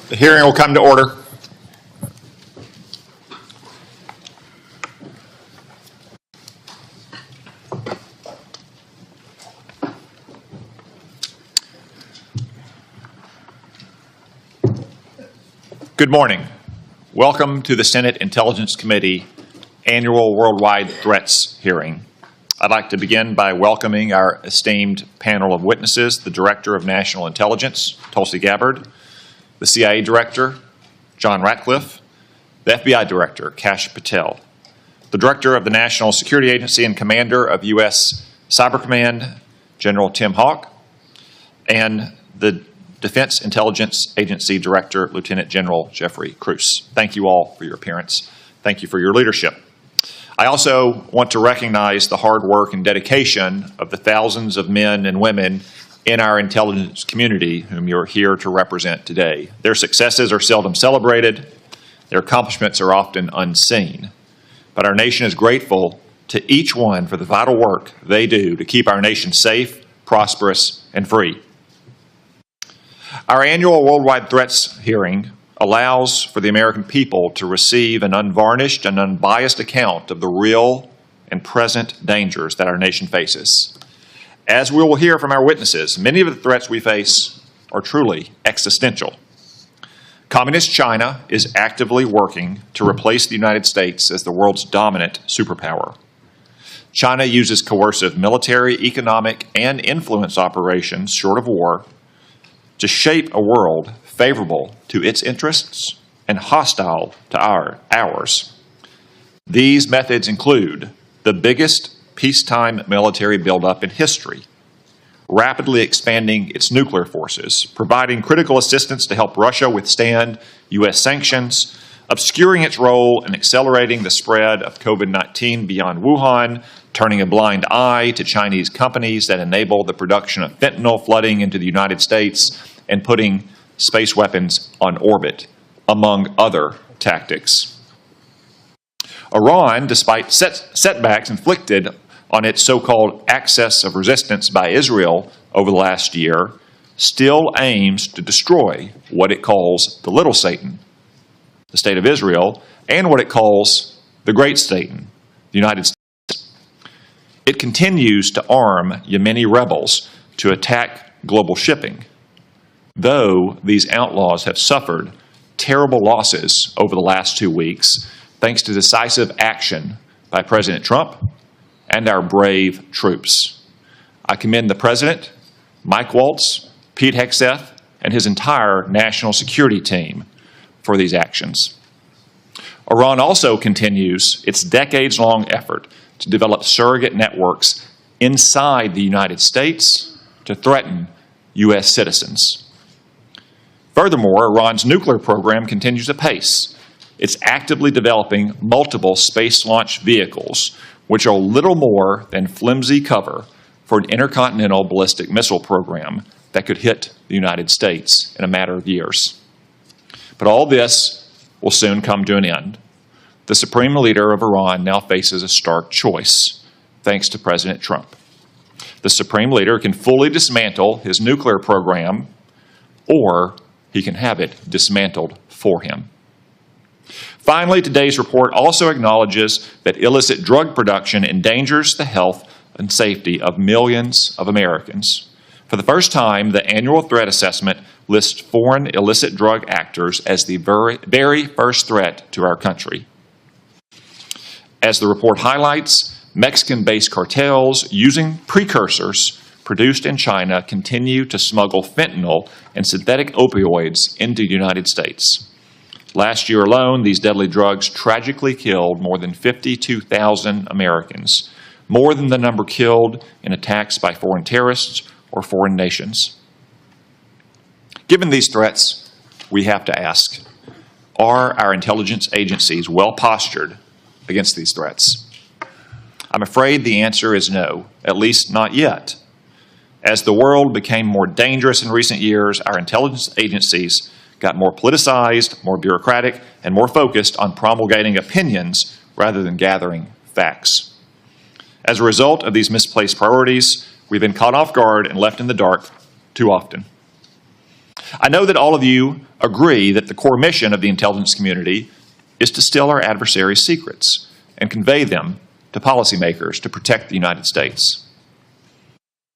The hearing will come to order. Good morning. Welcome to the Senate Intelligence Committee Annual Worldwide Threats hearing. I'd like to begin by welcoming our esteemed panel of witnesses, the Director of National Intelligence, Tulsi Gabbard, the CIA Director, John Ratcliffe, the FBI Director, Kash Patel, the Director of the National Security Agency and Commander of U.S. Cyber Command, General Tim Hawk, and the Defense Intelligence Agency Director, Lieutenant General Jeffrey Kruse. Thank you all for your appearance. Thank you for your leadership. I also want to recognize the hard work and dedication of the thousands of men and women in our intelligence community whom you're here to represent today. Their successes are seldom celebrated. Their accomplishments are often unseen. But our nation is grateful to each one for the vital work they do to keep our nation safe, prosperous, and free. Our annual Worldwide Threats hearing allows for the American people to receive an unvarnished and unbiased account of the real and present dangers that our nation faces. As we will hear from our witnesses, many of the threats we face are truly existential. Communist China is actively working to replace the United States as the world's dominant superpower. China uses coercive military, economic, and influence operations, short of war, to shape a world favorable to its interests and hostile to ours. These methods include the biggest peacetime military buildup in history, rapidly expanding its nuclear forces, providing critical assistance to help Russia withstand U.S. sanctions, obscuring its role in accelerating the spread of COVID-19 beyond Wuhan, turning a blind eye to Chinese companies that enable the production of fentanyl flooding into the United States, and putting space weapons on orbit, among other tactics. Iran, despite setbacks inflicted on its so-called axis of resistance by Israel over the last year, still aims to destroy what it calls the little Satan, the State of Israel, and what it calls the great Satan, the United States. It continues to arm Yemeni rebels to attack global shipping, though these outlaws have suffered terrible losses over the last 2 weeks thanks to decisive action by President Trump and our brave troops. I commend the President, Mike Waltz, Pete Hegseth, and his entire national security team for these actions. Iran also continues its decades-long effort to develop surrogate networks inside the United States to threaten U.S. citizens. Furthermore, Iran's nuclear program continues apace. It's actively developing multiple space launch vehicles, which are little more than flimsy cover for an intercontinental ballistic missile program that could hit the United States in a matter of years. But all this will soon come to an end. The supreme leader of Iran now faces a stark choice, thanks to President Trump. The supreme leader can fully dismantle his nuclear program, or he can have it dismantled for him. Finally, today's report also acknowledges that illicit drug production endangers the health and safety of millions of Americans. For the first time, the annual threat assessment lists foreign illicit drug actors as the very first threat to our country. As the report highlights, Mexican-based cartels using precursors produced in China continue to smuggle fentanyl and synthetic opioids into the United States. Last year alone, these deadly drugs tragically killed more than 52,000 Americans, more than the number killed in attacks by foreign terrorists or foreign nations. Given these threats, we have to ask, are our intelligence agencies well postured against these threats? I'm afraid the answer is no, at least not yet. As the world became more dangerous in recent years, our intelligence agencies got more politicized, more bureaucratic, and more focused on promulgating opinions rather than gathering facts. As a result of these misplaced priorities, we've been caught off guard and left in the dark too often. I know that all of you agree that the core mission of the intelligence community is to steal our adversaries' secrets and convey them to policymakers to protect the United States.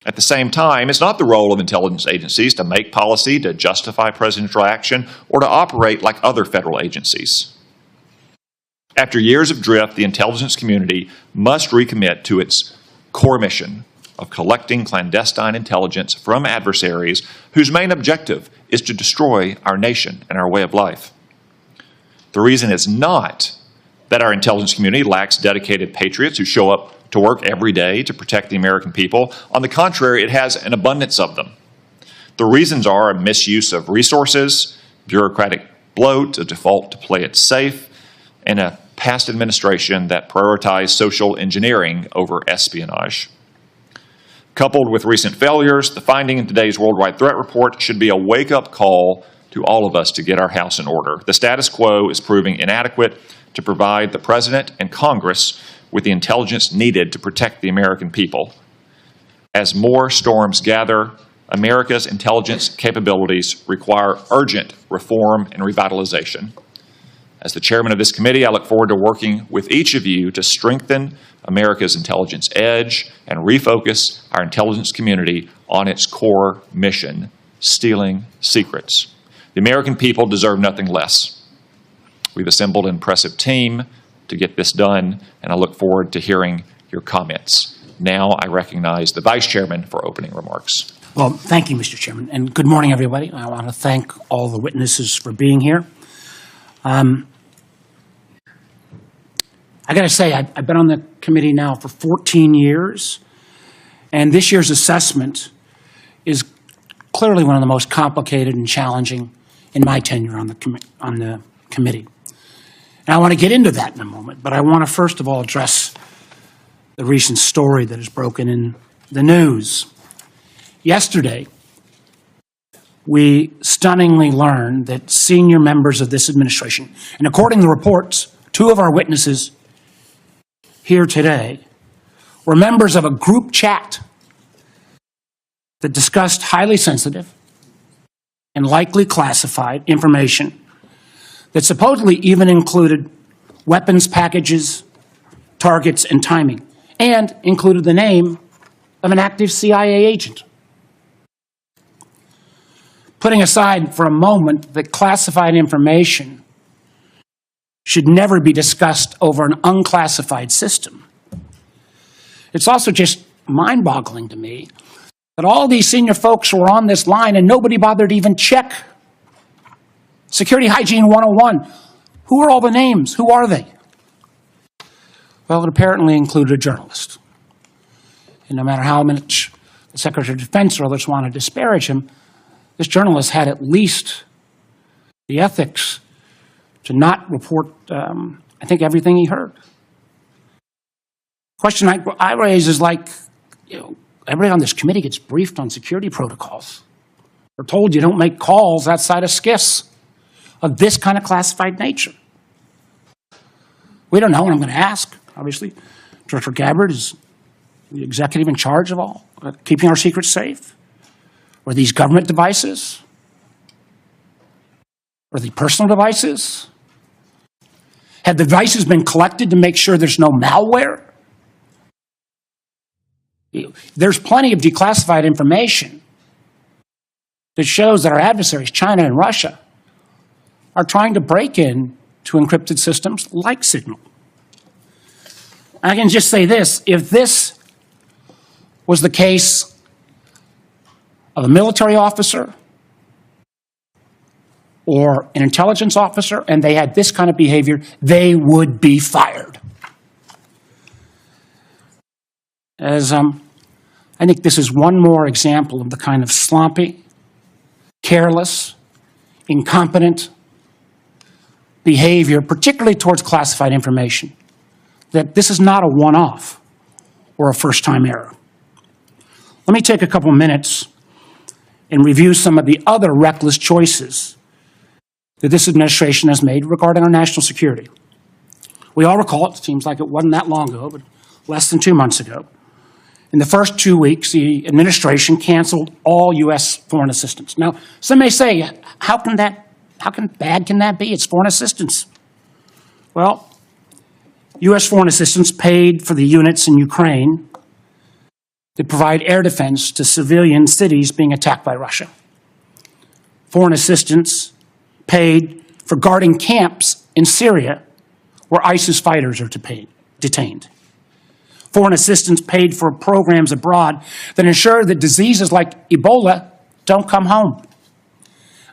At the same time, it's not the role of intelligence agencies to make policy, to justify presidential action, or to operate like other federal agencies. After years of drift, the intelligence community must recommit to its core mission of collecting clandestine intelligence from adversaries whose main objective is to destroy our nation and our way of life. The reason is not that our intelligence community lacks dedicated patriots who show up to work every day to protect the American people. On the contrary, it has an abundance of them. The reasons are a misuse of resources, bureaucratic bloat, a default to play it safe, and a past administration that prioritized social engineering over espionage. Coupled with recent failures, the finding in today's Worldwide Threat Report should be a wake-up call to all of us to get our house in order. The status quo is proving inadequate to provide the President and Congress with the intelligence needed to protect the American people. As more storms gather, America's intelligence capabilities require urgent reform and revitalization. As the chairman of this committee, I look forward to working with each of you to strengthen America's intelligence edge and refocus our intelligence community on its core mission, stealing secrets. The American people deserve nothing less. We've assembled an impressive team to get this done, and I look forward to hearing your comments. Now I recognize the Vice Chairman for opening remarks. Well, thank you, Mr. Chairman, and good morning, everybody. I want to thank all the witnesses for being here. I got to say, I've been on the committee now for 14 years, and this year's assessment is clearly one of the most complicated and challenging in my tenure on the committee. And I want to get into that in a moment, but I want to first of all address the recent story that has broken in the news. Yesterday, we stunningly learned that senior members of this administration, and according to reports, 2 of our witnesses here today were members of a group chat that discussed highly sensitive and likely classified information that supposedly even included weapons packages, targets, and timing, and included the name of an active CIA agent. Putting aside for a moment that classified information should never be discussed over an unclassified system, it's also just mind-boggling to me that all these senior folks were on this line and nobody bothered to even check Security Hygiene 101. Who are all the names? Who are they? Well, it apparently included a journalist. And no matter how much the Secretary of Defense or others want to disparage him, this journalist had at least the ethics to not report, I think, everything he heard. The question I raise is like, everybody on this committee gets briefed on security protocols. We're told you don't make calls outside of SCIFs of this kind of classified nature. We don't know, and I'm going to ask, obviously. Director Gabbard is the executive in charge of all, keeping our secrets safe. Were these government devices? Were they personal devices? Have the devices been collected to make sure there's no malware? There's plenty of declassified information that shows that our adversaries, China and Russia, are trying to break in to encrypted systems like Signal. I can just say this, if this was the case of a military officer or an intelligence officer and they had this kind of behavior, they would be fired. I think this is one more example of the kind of sloppy, careless, incompetent behavior, particularly towards classified information, that this is not a one-off or a first-time error. Let me take a couple minutes and review some of the other reckless choices that this administration has made regarding our national security. We all recall, it seems like it wasn't that long ago, but less than 2 months ago, In the first 2 weeks, the administration canceled all U.S. foreign assistance. Now, some may say, how bad can that be? It's foreign assistance. Well, U.S. foreign assistance paid for the units in Ukraine that provide air defense to civilian cities being attacked by Russia. Foreign assistance paid for guarding camps in Syria where ISIS fighters are detained. Foreign assistance paid for programs abroad that ensure that diseases like Ebola don't come home.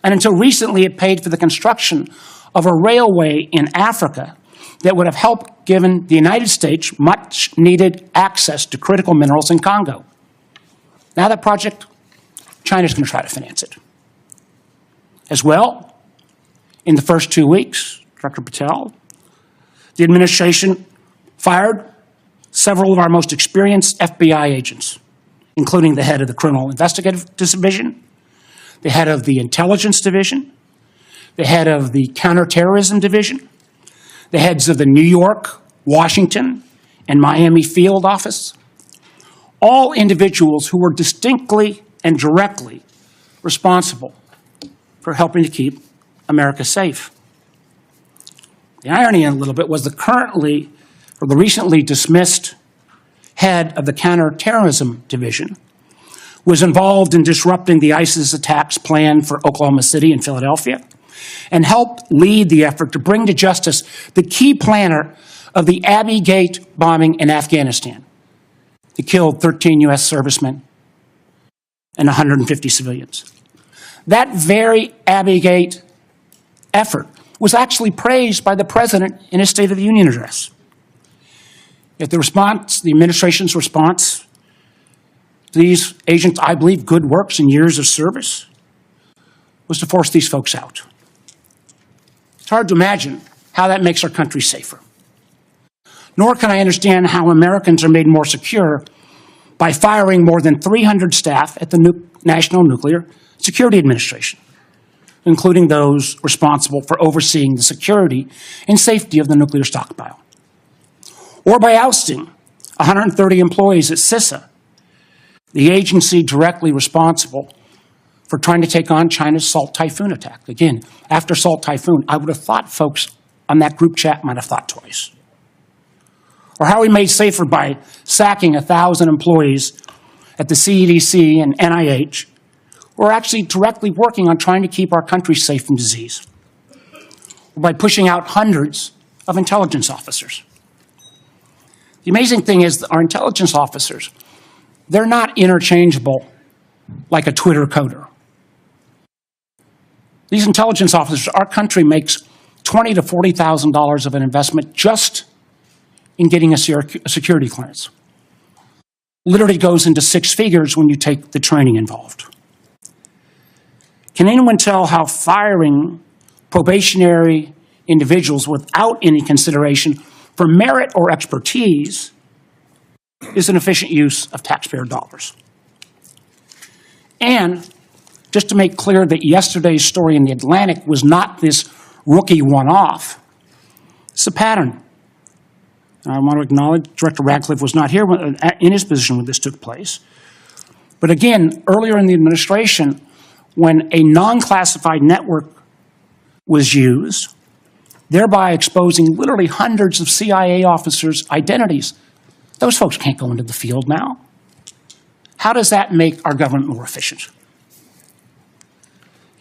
And until recently, it paid for the construction of a railway in Africa that would have helped given the United States much needed access to critical minerals in Congo. Now that project, China's going to try to finance it. As well, in the first 2 weeks, Dr. Patel, the administration fired several of our most experienced FBI agents, including the head of the Criminal Investigative Division, the head of the Intelligence Division, the head of the Counterterrorism Division, the heads of the New York, Washington, and Miami field office, all individuals who were distinctly and directly responsible for helping to keep America safe. The irony in a little bit was the recently dismissed head of the Counterterrorism Division was involved in disrupting the ISIS attacks planned for Oklahoma City and Philadelphia and helped lead the effort to bring to justice the key planner of the Abbey Gate bombing in Afghanistan. It killed 13 U.S. servicemen and 150 civilians. That very Abbey Gate effort was actually praised by the president in his State of the Union address. Yet the administration's response to these agents, I believe, good works and years of service, was to force these folks out. It's hard to imagine how that makes our country safer. Nor can I understand how Americans are made more secure by firing more than 300 staff at the National Nuclear Security Administration, including those responsible for overseeing the security and safety of the nuclear stockpile. Or by ousting 130 employees at CISA, the agency directly responsible for trying to take on China's Salt Typhoon attack. Again, after Salt Typhoon, I would have thought folks on that group chat might have thought twice. Or how we made safer by sacking 1,000 employees at the CDC and NIH who are actually directly working on trying to keep our country safe from disease. Or by pushing out hundreds of intelligence officers. The amazing thing is that our intelligence officers, they're not interchangeable like a Twitter coder. These intelligence officers, our country makes $20,000 to $40,000 of an investment just in getting a security clearance. Literally goes into six figures when you take the training involved. Can anyone tell how firing probationary individuals without any consideration for merit or expertise is an efficient use of taxpayer dollars? And just to make clear that yesterday's story in The Atlantic was not this rookie one-off, it's a pattern. I want to acknowledge Director Radcliffe was not here in his position when this took place. But again, earlier in the administration, when a non-classified network was used, thereby exposing literally hundreds of CIA officers' identities, those folks can't go into the field now. How does that make our government more efficient?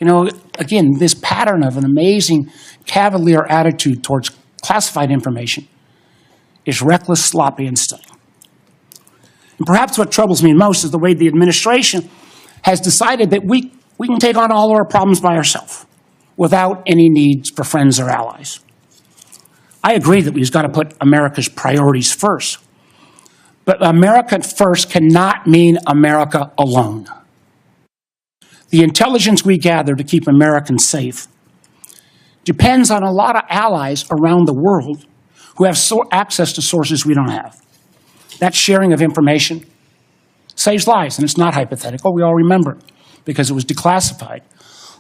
You know, again, this pattern of an amazing cavalier attitude towards classified information is reckless, sloppy, and stunning. And perhaps what troubles me most is the way the administration has decided that we can take on all of our problems by ourselves without any needs for friends or allies. I agree that we've got to put America's priorities first. But America first cannot mean America alone. The intelligence we gather to keep Americans safe depends on a lot of allies around the world who have access to sources we don't have. That sharing of information saves lives, and it's not hypothetical. We all remember, because it was declassified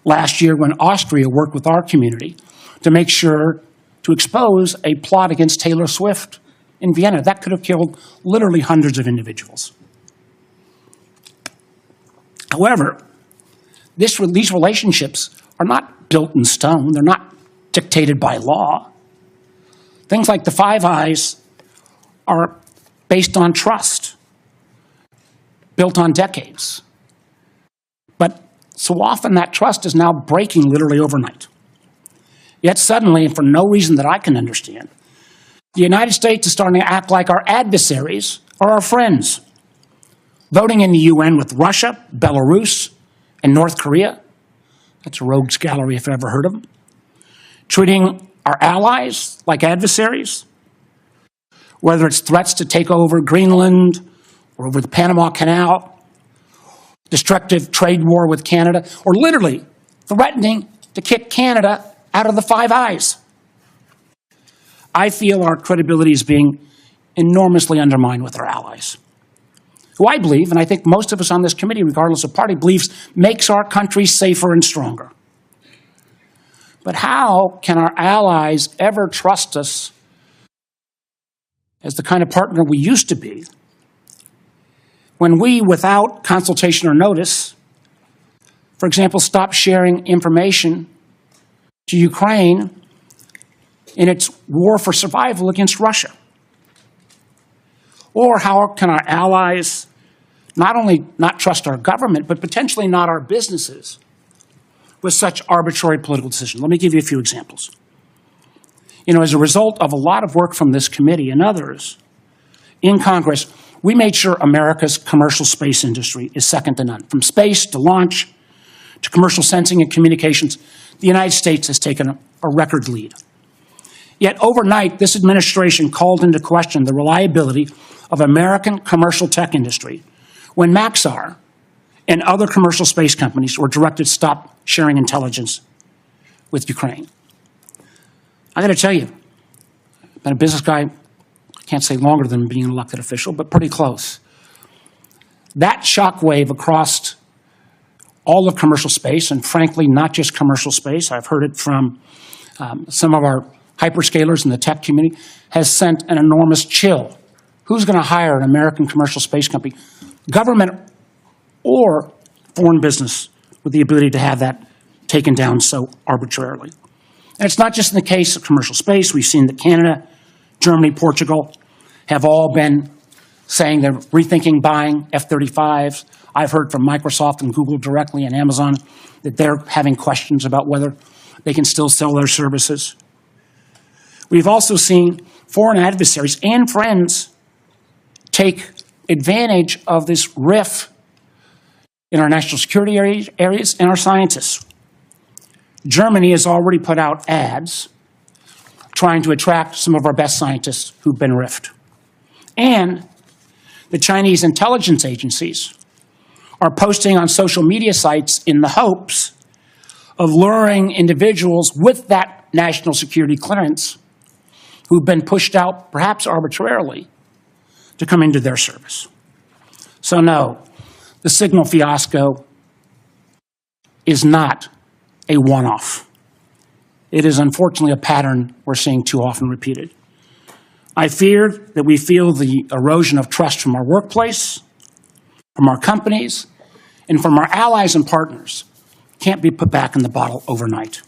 last year when Austria worked with our community to make sure to expose a plot against Taylor Swift in Vienna. That could have killed literally hundreds of individuals. However, these relationships are not built in stone. They're not dictated by law. Things like the Five Eyes are based on trust, built on decades. But so often that trust is now breaking literally overnight. Yet suddenly, and for no reason that I can understand, the United States is starting to act like our adversaries are our friends, voting in the UN with Russia, Belarus, and North Korea. That's a rogues gallery if I've ever heard of them. Treating our allies like adversaries, whether it's threats to take over Greenland or over the Panama Canal, destructive trade war with Canada, or literally threatening to kick Canada out of the Five Eyes. I feel our credibility is being enormously undermined with our allies, who I believe, and I think most of us on this committee, regardless of party, believes makes our country safer and stronger. But how can our allies ever trust us as the kind of partner we used to be when we, without consultation or notice, for example, stop sharing information to Ukraine in its war for survival against Russia? Or how can our allies not only not trust our government, but potentially not our businesses with such arbitrary political decisions? Let me give you a few examples. As a result of a lot of work from this committee and others in Congress, we made sure America's commercial space industry is second to none. From space to launch to commercial sensing and communications, the United States has taken a record lead. Yet overnight, this administration called into question the reliability of American commercial tech industry when Maxar and other commercial space companies were directed to stop sharing intelligence with Ukraine. I got to tell you, I've been a business guy, I can't say longer than being an elected official, but pretty close. That shockwave across all of commercial space, and frankly, not just commercial space, I've heard it from some of our hyperscalers in the tech community, has sent an enormous chill. Who's going to hire an American commercial space company, government or foreign business, with the ability to have that taken down so arbitrarily? And it's not just in the case of commercial space. We've seen that Canada, Germany, Portugal have all been saying they're rethinking buying F-35s. I've heard from Microsoft and Google directly and Amazon that they're having questions about whether they can still sell their services. We've also seen foreign adversaries and friends take advantage of this rift in our national security areas and our scientists. Germany has already put out ads trying to attract some of our best scientists who've been rifted. And the Chinese intelligence agencies are posting on social media sites in the hopes of luring individuals with that national security clearance who've been pushed out, perhaps arbitrarily, to come into their service. So no, the Signal fiasco is not a one-off. It is unfortunately a pattern we're seeing too often repeated. I fear that we feel the erosion of trust from our workplace, from our companies, and from our allies and partners can't be put back in the bottle overnight.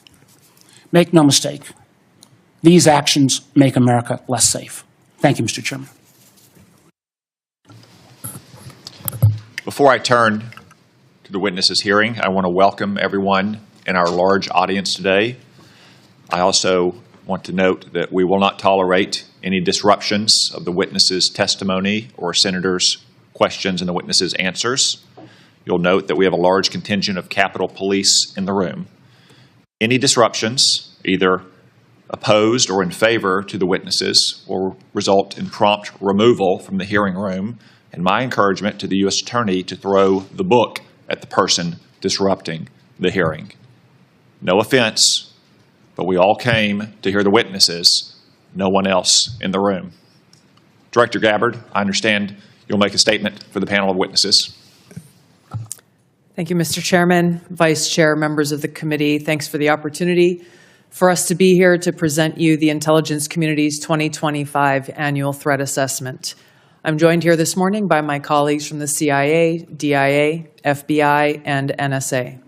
Make no mistake, these actions make America less safe. Thank you, Mr. Chairman. Before I turn to the witnesses' hearing, I want to welcome everyone in our large audience today. I also want to note that we will not tolerate any disruptions of the witnesses' testimony or senators' questions and the witnesses' answers. You'll note that we have a large contingent of Capitol Police in the room. Any disruptions, either opposed or in favor to the witnesses, will result in prompt removal from the hearing room, and my encouragement to the U.S. Attorney to throw the book at the person disrupting the hearing. No offense, but we all came to hear the witnesses, no one else in the room. Director Gabbard, I understand you'll make a statement for the panel of witnesses. Thank you, Mr. Chairman, Vice Chair, members of the committee. Thanks for the opportunity for us to be here to present you the intelligence community's 2025 annual threat assessment. I'm joined here this morning by my colleagues from the CIA, DIA, FBI, and NSA.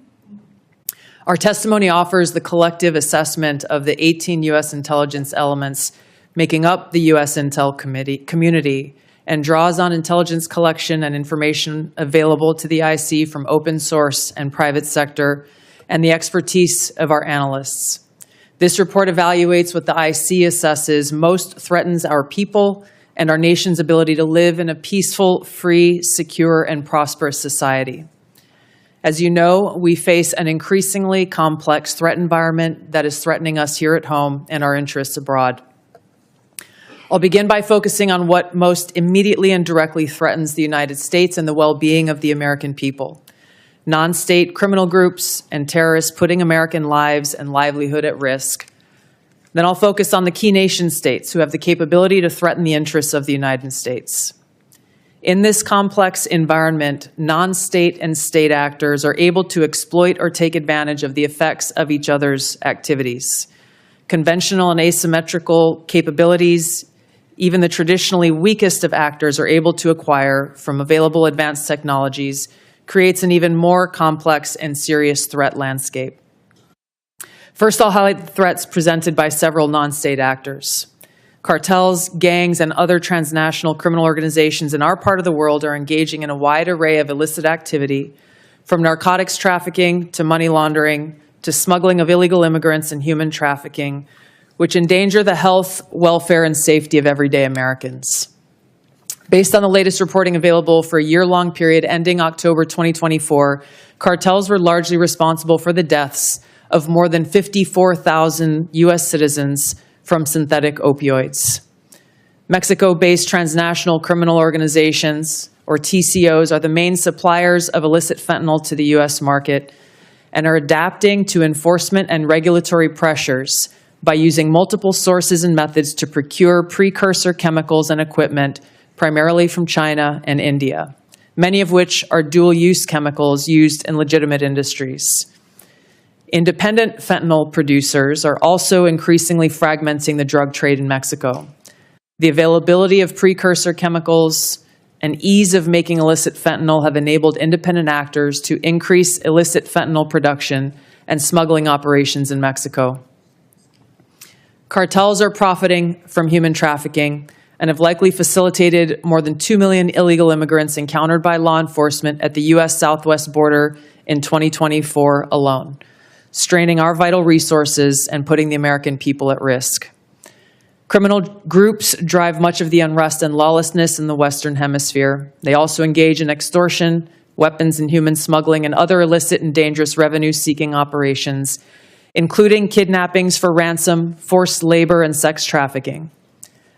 Our testimony offers the collective assessment of the 18 U.S. intelligence elements making up the U.S. Intel community and draws on intelligence collection and information available to the IC from open source and private sector and the expertise of our analysts. This report evaluates what the IC assesses most threatens our people and our nation's ability to live in a peaceful, free, secure, and prosperous society. As you know, we face an increasingly complex threat environment that is threatening us here at home and our interests abroad. I'll begin by focusing on what most immediately and directly threatens the United States and the well-being of the American people: non-state criminal groups and terrorists putting American lives and livelihood at risk. Then I'll focus on the key nation states who have the capability to threaten the interests of the United States. In this complex environment, non-state and state actors are able to exploit or take advantage of the effects of each other's activities. Conventional and asymmetrical capabilities, even the traditionally weakest of actors are able to acquire from available advanced technologies, creates an even more complex and serious threat landscape. First, I'll highlight the threats presented by several non-state actors. Cartels, gangs, and other transnational criminal organizations in our part of the world are engaging in a wide array of illicit activity, from narcotics trafficking to money laundering to smuggling of illegal immigrants and human trafficking, which endanger the health, welfare, and safety of everyday Americans. Based on the latest reporting available for a year-long period ending October 2024, cartels were largely responsible for the deaths of more than 54,000 U.S. citizens from synthetic opioids. Mexico-based transnational criminal organizations, or TCOs, are the main suppliers of illicit fentanyl to the U.S. market and are adapting to enforcement and regulatory pressures by using multiple sources and methods to procure precursor chemicals and equipment, primarily from China and India, many of which are dual-use chemicals used in legitimate industries. Independent fentanyl producers are also increasingly fragmenting the drug trade in Mexico. The availability of precursor chemicals and ease of making illicit fentanyl have enabled independent actors to increase illicit fentanyl production and smuggling operations in Mexico. Cartels are profiting from human trafficking and have likely facilitated more than 2 million illegal immigrants encountered by law enforcement at the U.S. southwest border in 2024 alone, straining our vital resources and putting the American people at risk. Criminal groups drive much of the unrest and lawlessness in the Western Hemisphere. They also engage in extortion, weapons and human smuggling, and other illicit and dangerous revenue-seeking operations, including kidnappings for ransom, forced labor, and sex trafficking.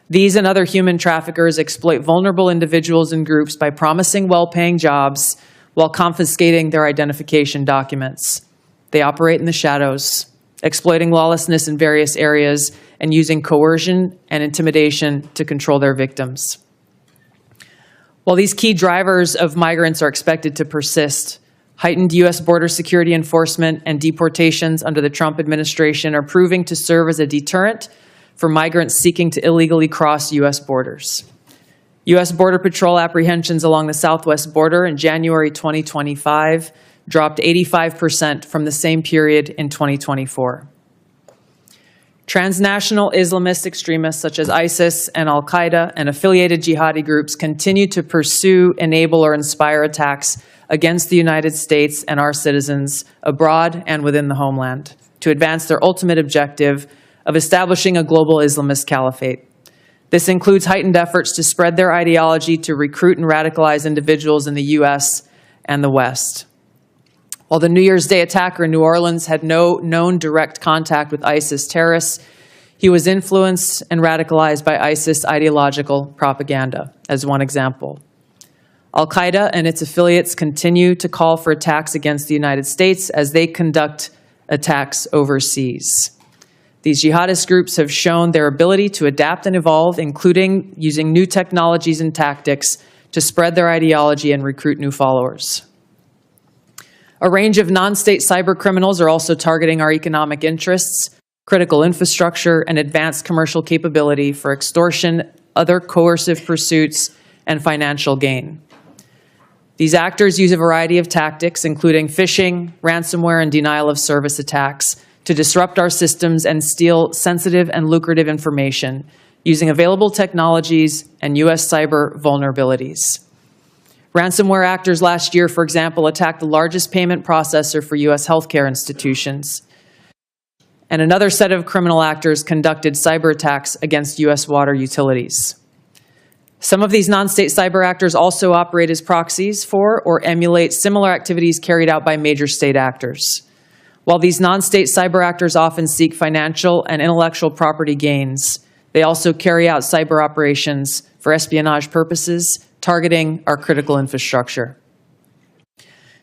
These and other human traffickers exploit vulnerable individuals and groups by promising well-paying jobs while confiscating their identification documents. They operate in the shadows, exploiting lawlessness in various areas and using coercion and intimidation to control their victims. While these key drivers of migrants are expected to persist, heightened U.S. border security enforcement and deportations under the Trump administration are proving to serve as a deterrent for migrants seeking to illegally cross U.S. borders. U.S. Border Patrol apprehensions along the southwest border in January 2025 dropped 85% from the same period in 2024. Transnational Islamist extremists such as ISIS and Al-Qaeda and affiliated jihadi groups continue to pursue, enable, or inspire attacks against the United States and our citizens abroad and within the homeland to advance their ultimate objective of establishing a global Islamist caliphate. This includes heightened efforts to spread their ideology to recruit and radicalize individuals in the U.S. and the West. While the New Year's Day attacker in New Orleans had no known direct contact with ISIS terrorists, he was influenced and radicalized by ISIS ideological propaganda, as one example. Al-Qaeda and its affiliates continue to call for attacks against the United States as they conduct attacks overseas. These jihadist groups have shown their ability to adapt and evolve, including using new technologies and tactics to spread their ideology and recruit new followers. A range of non-state cyber criminals are also targeting our economic interests, critical infrastructure, and advanced commercial capability for extortion, other coercive pursuits, and financial gain. These actors use a variety of tactics, including phishing, ransomware, and denial of service attacks, to disrupt our systems and steal sensitive and lucrative information using available technologies and U.S. cyber vulnerabilities. Ransomware actors last year, for example, attacked the largest payment processor for U.S. healthcare institutions. And another set of criminal actors conducted cyber attacks against U.S. water utilities. Some of these non-state cyber actors also operate as proxies for or emulate similar activities carried out by major state actors. While these non-state cyber actors often seek financial and intellectual property gains, they also carry out cyber operations for espionage purposes, targeting our critical infrastructure.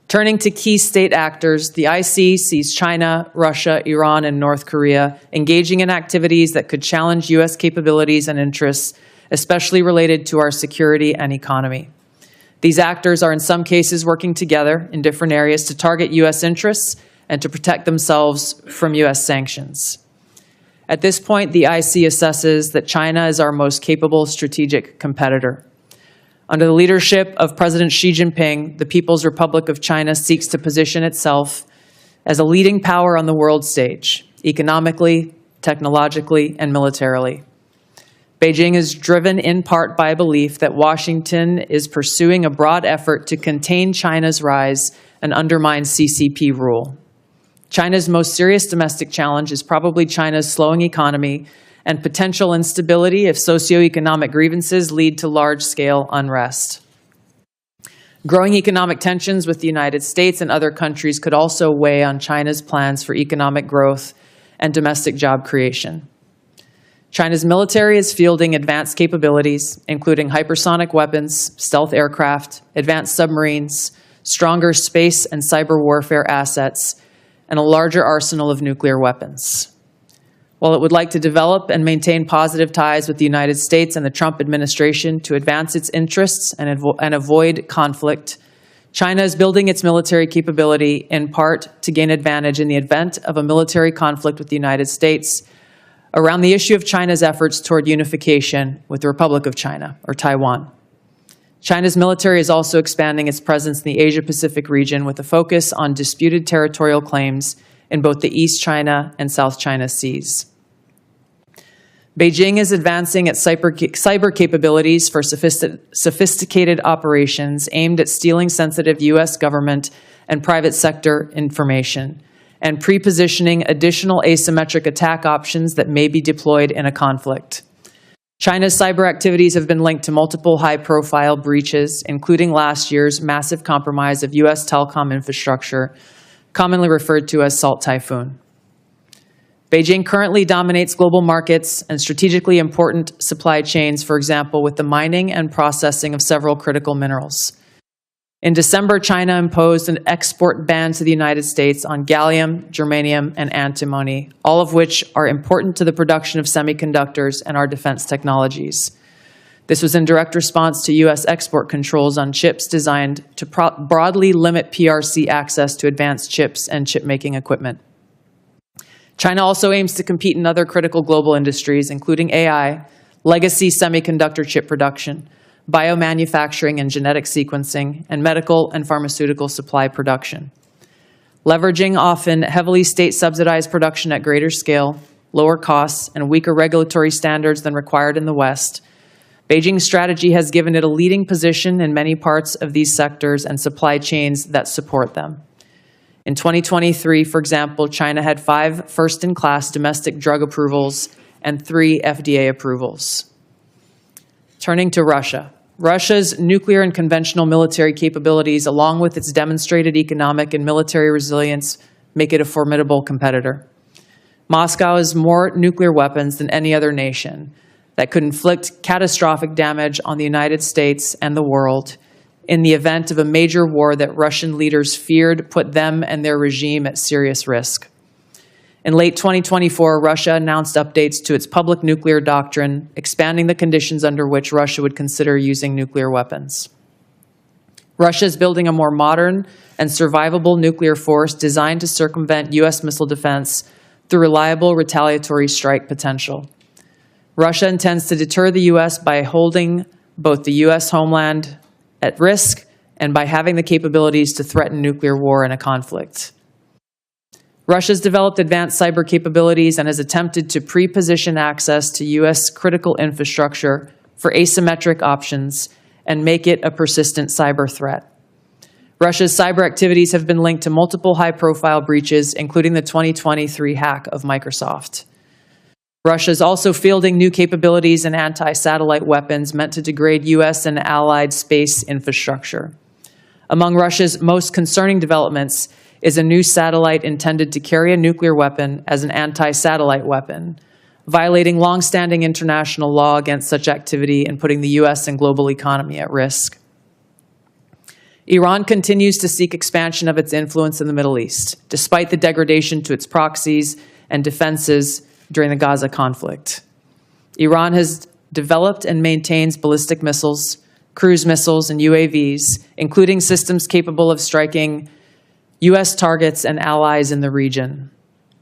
Turning to key state actors, the IC sees China, Russia, Iran, and North Korea engaging in activities that could challenge U.S. capabilities and interests, especially related to our security and economy. These actors are in some cases working together in different areas to target U.S. interests and to protect themselves from U.S. sanctions. At this point, the IC assesses that China is our most capable strategic competitor. Under the leadership of President Xi Jinping, the People's Republic of China seeks to position itself as a leading power on the world stage, economically, technologically, and militarily. Beijing is driven in part by a belief that Washington is pursuing a broad effort to contain China's rise and undermine CCP rule. China's most serious domestic challenge is probably China's slowing economy and potential instability if socioeconomic grievances lead to large-scale unrest. Growing economic tensions with the United States and other countries could also weigh on China's plans for economic growth and domestic job creation. China's military is fielding advanced capabilities, including hypersonic weapons, stealth aircraft, advanced submarines, stronger space and cyber warfare assets, and a larger arsenal of nuclear weapons. While it would like to develop and maintain positive ties with the United States and the Trump administration to advance its interests and avoid conflict, China is building its military capability in part to gain advantage in the event of a military conflict with the United States around the issue of China's efforts toward unification with the Republic of China, or Taiwan. China's military is also expanding its presence in the Asia-Pacific region with a focus on disputed territorial claims in both the East China and South China Seas. Beijing is advancing its cyber capabilities for sophisticated operations aimed at stealing sensitive U.S. government and private sector information and pre-positioning additional asymmetric attack options that may be deployed in a conflict. China's cyber activities have been linked to multiple high-profile breaches, including last year's massive compromise of U.S. telecom infrastructure, commonly referred to as Salt Typhoon. Beijing currently dominates global markets and strategically important supply chains, for example, with the mining and processing of several critical minerals. In December, China imposed an export ban to the United States on gallium, germanium, and antimony, all of which are important to the production of semiconductors and our defense technologies. This was in direct response to U.S. export controls on chips designed to broadly limit PRC access to advanced chips and chip-making equipment. China also aims to compete in other critical global industries, including AI, legacy semiconductor chip production, biomanufacturing and genetic sequencing, and medical and pharmaceutical supply production. Leveraging often heavily state-subsidized production at greater scale, lower costs, and weaker regulatory standards than required in the West, Beijing's strategy has given it a leading position in many parts of these sectors and supply chains that support them. In 2023, for example, China had 5 first-in-class domestic drug approvals and 3 FDA approvals. Turning to Russia. Russia's nuclear and conventional military capabilities, along with its demonstrated economic and military resilience, make it a formidable competitor. Moscow has more nuclear weapons than any other nation that could inflict catastrophic damage on the United States and the world in the event of a major war that Russian leaders feared put them and their regime at serious risk. In late 2024, Russia announced updates to its public nuclear doctrine, expanding the conditions under which Russia would consider using nuclear weapons. Russia is building a more modern and survivable nuclear force designed to circumvent U.S. missile defense through reliable retaliatory strike potential. Russia intends to deter the U.S. by both the U.S. homeland at risk and by having the capabilities to threaten nuclear war in a conflict. Russia's developed advanced cyber capabilities and has attempted to pre-position access to U.S. critical infrastructure for asymmetric options and make it a persistent cyber threat. Russia's cyber activities have been linked to multiple high-profile breaches, including the 2023 hack of Microsoft. Russia is also fielding new capabilities in anti-satellite weapons meant to degrade U.S. and allied space infrastructure. Among Russia's most concerning developments is a new satellite intended to carry a nuclear weapon as an anti-satellite weapon, violating long-standing international law against such activity and putting the U.S. and global economy at risk. Iran continues to seek expansion of its influence in the Middle East, despite the degradation to its proxies and defenses during the Gaza conflict. Iran has developed and maintains ballistic missiles, cruise missiles, and UAVs, including systems capable of striking U.S. targets and allies in the region.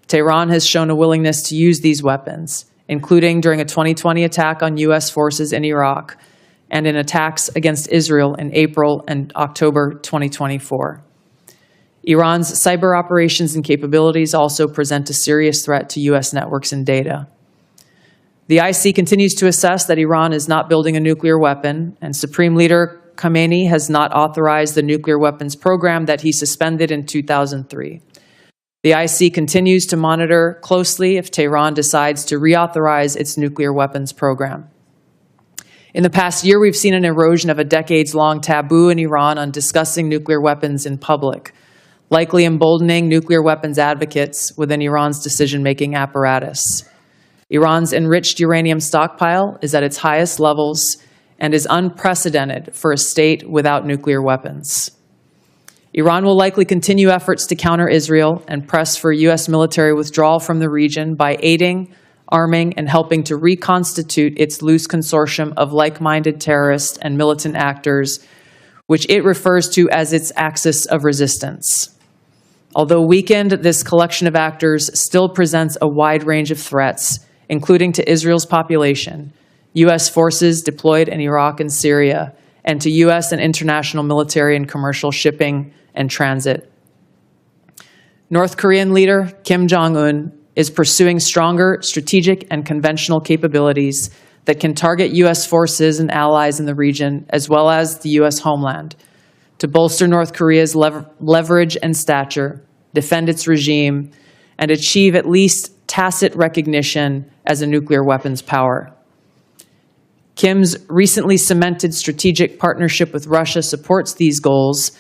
Tehran has shown a willingness to use these weapons, including during a 2020 attack on U.S. forces in Iraq and in attacks against Israel in April and October 2024. Iran's cyber operations and capabilities also present a serious threat to U.S. networks and data. The IC continues to assess that Iran is not building a nuclear weapon, and Supreme Leader Khamenei has not authorized the nuclear weapons program that he suspended in 2003. The IC continues to monitor closely if Tehran decides to reauthorize its nuclear weapons program. In the past year, we've seen an erosion of a decades-long taboo in Iran on discussing nuclear weapons in public, likely emboldening nuclear weapons advocates within Iran's decision-making apparatus. Iran's enriched uranium stockpile is at its highest levels and is unprecedented for a state without nuclear weapons. Iran will likely continue efforts to counter Israel and press for U.S. military withdrawal from the region by aiding, arming, and helping to reconstitute its loose consortium of like-minded terrorists and militant actors, which it refers to as its axis of resistance. Although weakened, this collection of actors still presents a wide range of threats, including to Israel's population, U.S. forces deployed in Iraq and Syria, and to U.S. and international military and commercial shipping and transit. North Korean leader Kim Jong-un is pursuing stronger strategic and conventional capabilities that can target U.S. forces and allies in the region, as well as the U.S. homeland, to bolster North Korea's leverage and stature, defend its regime, and achieve at least tacit recognition as a nuclear weapons power. Kim's recently cemented strategic partnership with Russia supports these goals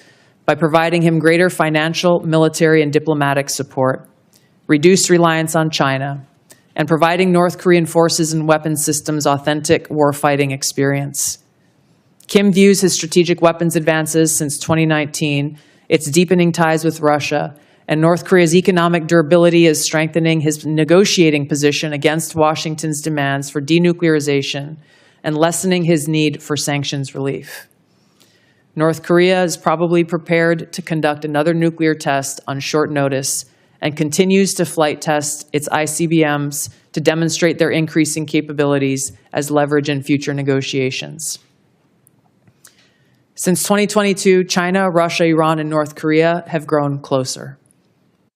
by providing him greater financial, military, and diplomatic support, reduced reliance on China, and providing North Korean forces and weapons systems authentic warfighting experience. Kim views his strategic weapons advances since 2019, its deepening ties with Russia, and North Korea's economic durability as strengthening his negotiating position against Washington's demands for denuclearization and lessening his need for sanctions relief. North Korea is probably prepared to conduct another nuclear test on short notice and continues to flight test its ICBMs to demonstrate their increasing capabilities as leverage in future negotiations. Since 2022, China, Russia, Iran, and North Korea have grown closer.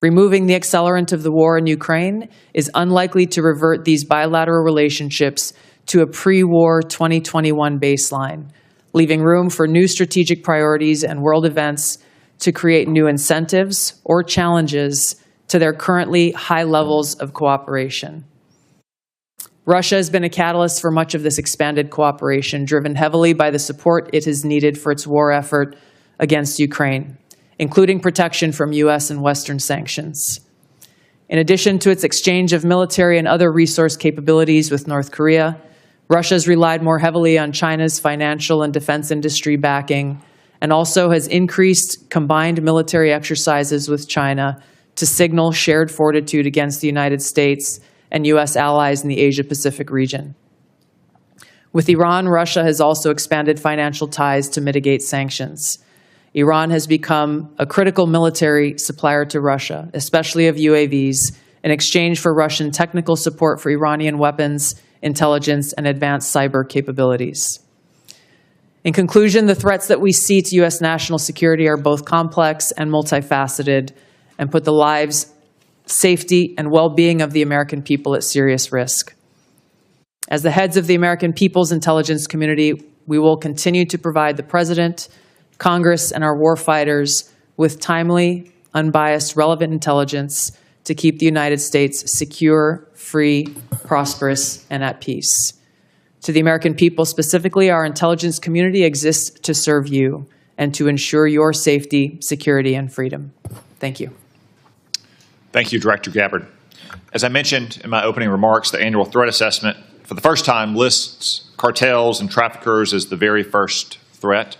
Removing the accelerant of the war in Ukraine is unlikely to revert these bilateral relationships to a pre-war 2021 baseline, leaving room for new strategic priorities and world events to create new incentives or challenges to their currently high levels of cooperation. Russia has been a catalyst for much of this expanded cooperation, driven heavily by the support it has needed for its war effort against Ukraine, including protection from U.S. and Western sanctions. In addition to its exchange of military and other resource capabilities with North Korea, Russia has relied more heavily on China's financial and defense industry backing, and also has increased combined military exercises with China to signal shared fortitude against the United States and U.S. allies in the Asia-Pacific region. With Iran, Russia has also expanded financial ties to mitigate sanctions. Iran has become a critical military supplier to Russia, especially of UAVs, in exchange for Russian technical support for Iranian weapons, intelligence, and advanced cyber capabilities. In conclusion, the threats that we see to U.S. national security are both complex and multifaceted and put the lives, safety, and well-being of the American people at serious risk. As the heads of the American people's intelligence community, we will continue to provide the President, Congress, and our warfighters with timely, unbiased, relevant intelligence to keep the United States secure, free, prosperous, and at peace. To the American people specifically, our intelligence community exists to serve you and to ensure your safety, security, and freedom. Thank you. Thank you, Director Gabbard. As I mentioned in my opening remarks, the annual threat assessment for the first time lists cartels and traffickers as the very first threat.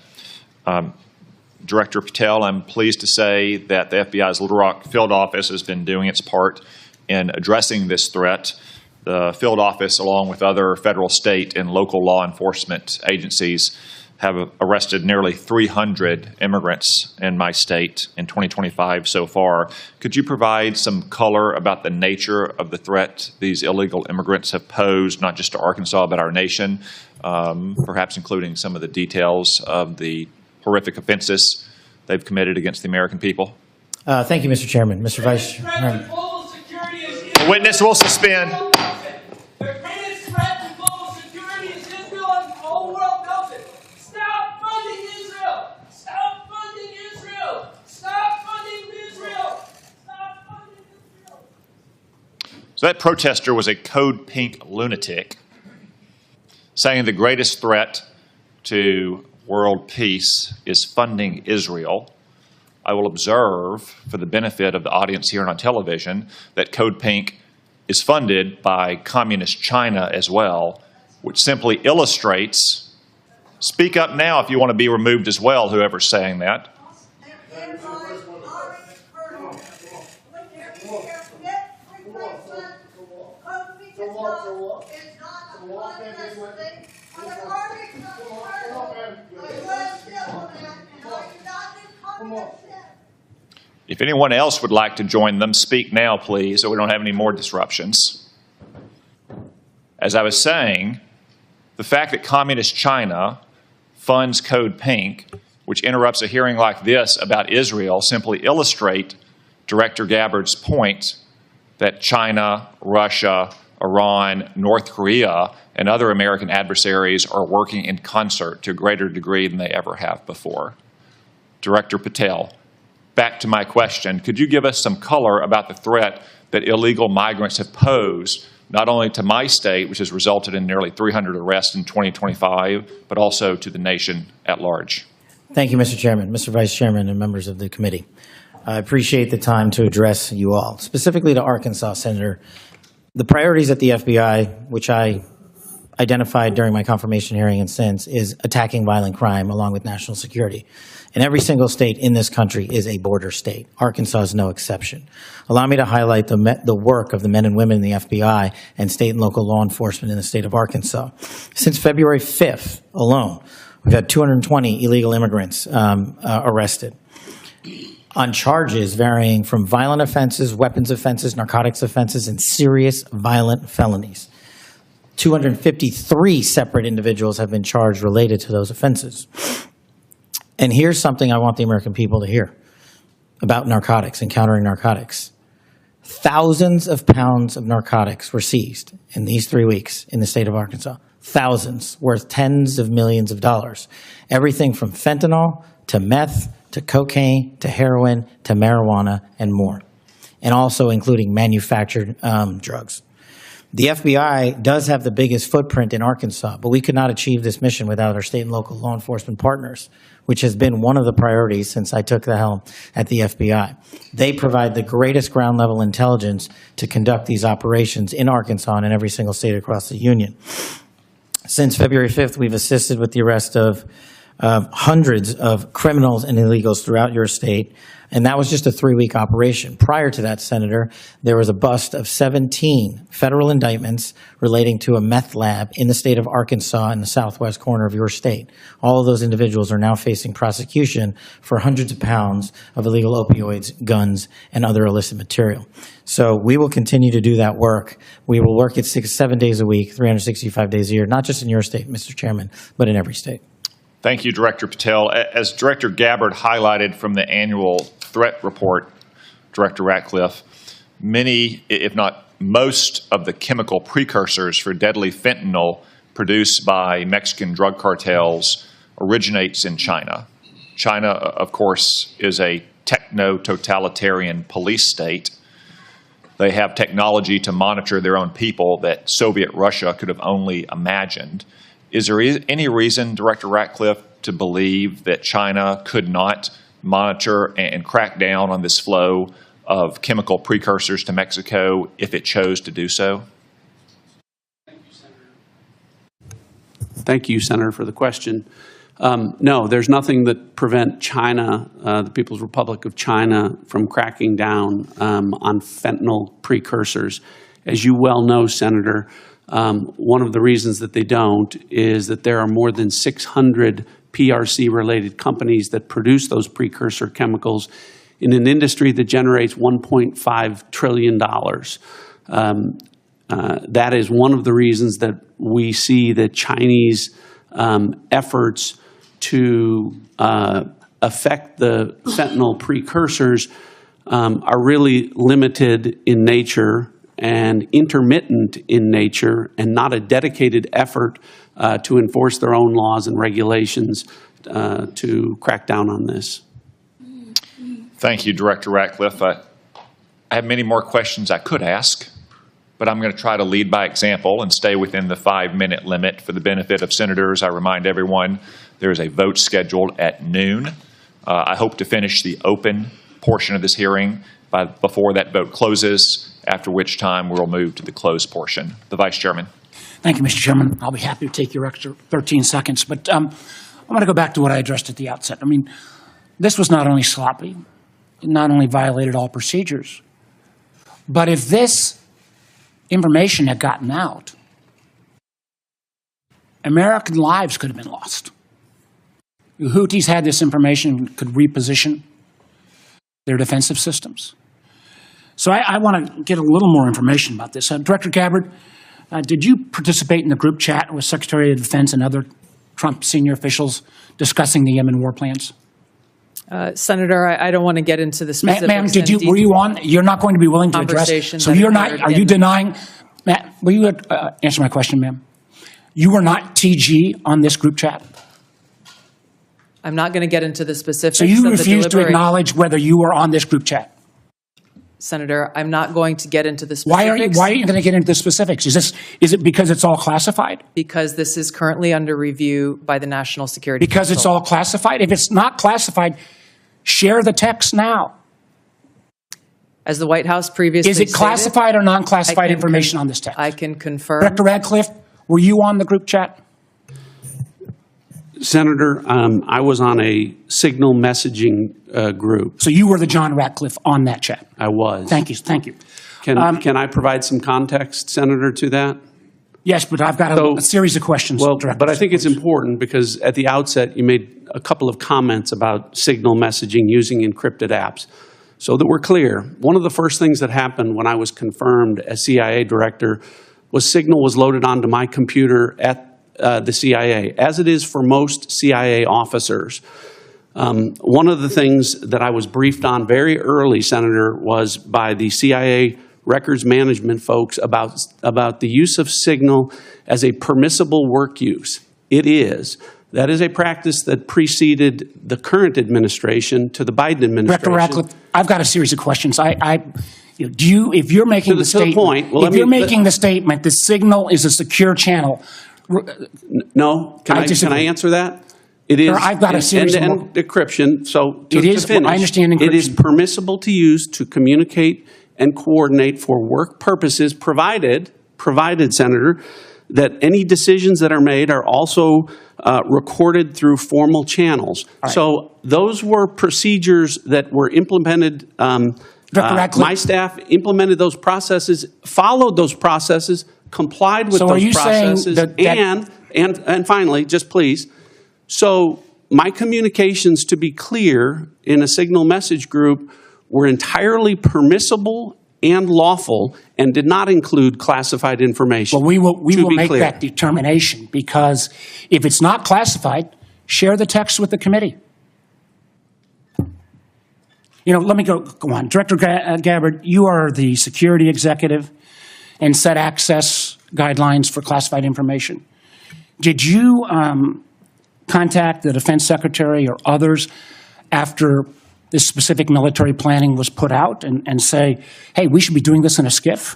Director Patel, I'm pleased to say that the FBI's Little Rock field office has been doing its part in addressing this threat. The field office, along with other federal, state, and local law enforcement agencies, have arrested nearly 300 immigrants in my state in 2025 so far. Could you provide some color about the nature of the threat these illegal immigrants have posed, not just to Arkansas, but our nation, perhaps including some of the details of the horrific offenses they've committed against the American people? Thank you, Mr. Chairman. Mr. Vice Chairman. The witness will suspend. The greatest threat to global security is Israel, and the whole world knows it. Stop funding Israel! Stop funding Israel! Stop funding Israel! Stop funding Israel! So that protester was a Code Pink lunatic, saying the greatest threat to world peace is funding Israel. I will observe, for the benefit of the audience here and on television, that Code Pink is funded by Communist China as well, which simply illustrates, speak up now if you want to be removed as well, whoever's saying that. If anyone else would like to join them, speak now, please, so we don't have any more disruptions. As I was saying, the fact that Communist China funds Code Pink, which interrupts a hearing like this about Israel, simply illustrate Director Gabbard's point that China, Russia, Iran, North Korea, and other American adversaries are working in concert to a greater degree than they ever have before. Director Patel, back to my question, could you give us some color about the threat that illegal migrants have posed, not only to my state, which has resulted in nearly 300 arrests in 2025, but also to the nation at large? Thank you, Mr. Chairman, Mr. Vice Chairman, and members of the committee. I appreciate the time to address you all. Specifically to Arkansas, Senator, the priorities at the FBI, which I identified during my confirmation hearing and since, is attacking violent crime along with national security. And every single state in this country is a border state. Arkansas is no exception. Allow me to highlight the work of the men and women in the FBI and state and local law enforcement in the state of Arkansas. Since February 5th alone, we've had 220 illegal immigrants arrested on charges varying from violent offenses, weapons offenses, narcotics offenses, and serious violent felonies. 253 separate individuals have been charged related to those offenses. And here's something I want the American people to hear about narcotics and countering narcotics. Thousands of pounds of narcotics were seized in these 3 weeks in the state of Arkansas. Thousands, worth tens of millions of dollars. Everything from fentanyl to meth to cocaine to heroin to marijuana and more. And also including manufactured drugs. The FBI does have the biggest footprint in Arkansas, but we could not achieve this mission without our state and local law enforcement partners, which has been one of the priorities since I took the helm at the FBI. They provide the greatest ground level intelligence to conduct these operations in Arkansas and in every single state across the union. Since February 5th, we've assisted with the arrest of hundreds of criminals and illegals throughout your state, and that was just a 3-week operation. Prior to that, Senator, there was a bust of 17 federal indictments relating to a meth lab in the state of Arkansas in the southwest corner of your state. All of those individuals are now facing prosecution for hundreds of pounds of illegal opioids, guns, and other illicit material. So we will continue to do that work. We will work it 7 days a week, 365 days a year, not just in your state, Mr. Chairman, but in every state. Thank you, Director Patel. As Director Gabbard highlighted from the annual threat report, Director Ratcliffe, many, if not most, of the chemical precursors for deadly fentanyl produced by Mexican drug cartels originates in China. China, of course, is a techno-totalitarian police state. They have technology to monitor their own people that Soviet Russia could have only imagined. Is there any reason, Director Ratcliffe, to believe that China could not monitor and crack down on this flow of chemical precursors to Mexico if it chose to do so? Thank you, Senator, for the question. No, there's nothing that prevent China, the People's Republic of China, from cracking down on fentanyl precursors. As you well know, Senator, one of the reasons that they don't is that there are more than 600 PRC-related companies that produce those precursor chemicals in an industry that generates $1.5 trillion. That is one of the reasons that we see that Chinese efforts to affect the fentanyl precursors are really limited in nature and intermittent in nature, and not a dedicated effort to enforce their own laws and regulations to crack down on this. Thank you, Director Ratcliffe. I have many more questions I could ask, but I'm going to try to lead by example and stay within the 5-minute limit for the benefit of senators. I remind everyone there is a vote scheduled at noon. I hope to finish the open portion of this hearing before that vote closes, after which time we'll move to the closed portion. The Vice Chairman. Thank you, Mr. Chairman. I'll be happy to take your extra 13 seconds, but I want to go back to what I addressed at the outset. I mean, this was not only sloppy, it not only violated all procedures, but if this information had gotten out, American lives could have been lost. The Houthis had this information, could reposition their defensive systems. So I want to get a little more information about this. Director Gabbard, did you participate in the group chat with Secretary of Defense and other Trump senior officials discussing the Yemen war plans? Senator, I don't want to get into the specifics. Ma'am, were you on? You're not going to be willing to address. So you're not, are you denying, Matt, will you answer my question, ma'am? You were not TG on this group chat? I'm not going to get into the specifics. So you refuse to acknowledge whether you were on this group chat? Senator, I'm not going to get into the specifics. Why are you going to get into the specifics? Is it because it's all classified? Because this is currently under review by the National Security Council. Because it's all classified? If it's not classified, share the text now. As the White House previously Is it classified or non-classified information on this text? I can confirm. Director Ratcliffe, were you on the group chat? Senator, I was on a signal messaging group. So you were the John Ratcliffe on that chat? I was. Thank you. Thank you. Can I provide some context, Senator, to that? Yes, but I've got a series of questions. Well, Director, but I think it's important because at the outset you made a couple of comments about signal messaging using encrypted apps. So that we're clear, one of the first things that happened when I was confirmed as CIA director was signal was loaded onto my computer at the CIA, as it is for most CIA officers. One of the things that I was briefed on very early, Senator, was by the CIA records management folks about the use of signal as a permissible work use. It is. That is a practice that preceded the current administration to the Biden administration. Director Ratcliffe, I've got a series of questions. If you're making the statement, the statement, the signal is a secure channel. No, can I answer that? It is. Sir, I've got a series of end decryption. So it is. To finish, I understand encryption. It is permissible to use to communicate and coordinate for work purposes, provided, Senator, that any decisions that are made are also recorded through formal channels. Right. So those were procedures that were implemented. My staff implemented those processes, followed those processes, complied with those processes, and finally, just please, so my communications, to be clear, in a signal message group were entirely permissible and lawful and did not include classified information. Well, we will make that determination, because if it's not classified, share the text with the committee. You know, let me go on. Director Gabbard, you are the security executive and set access guidelines for classified information. Did you contact the defense secretary or others after this specific military planning was put out and say, hey, we should be doing this in a SCIF?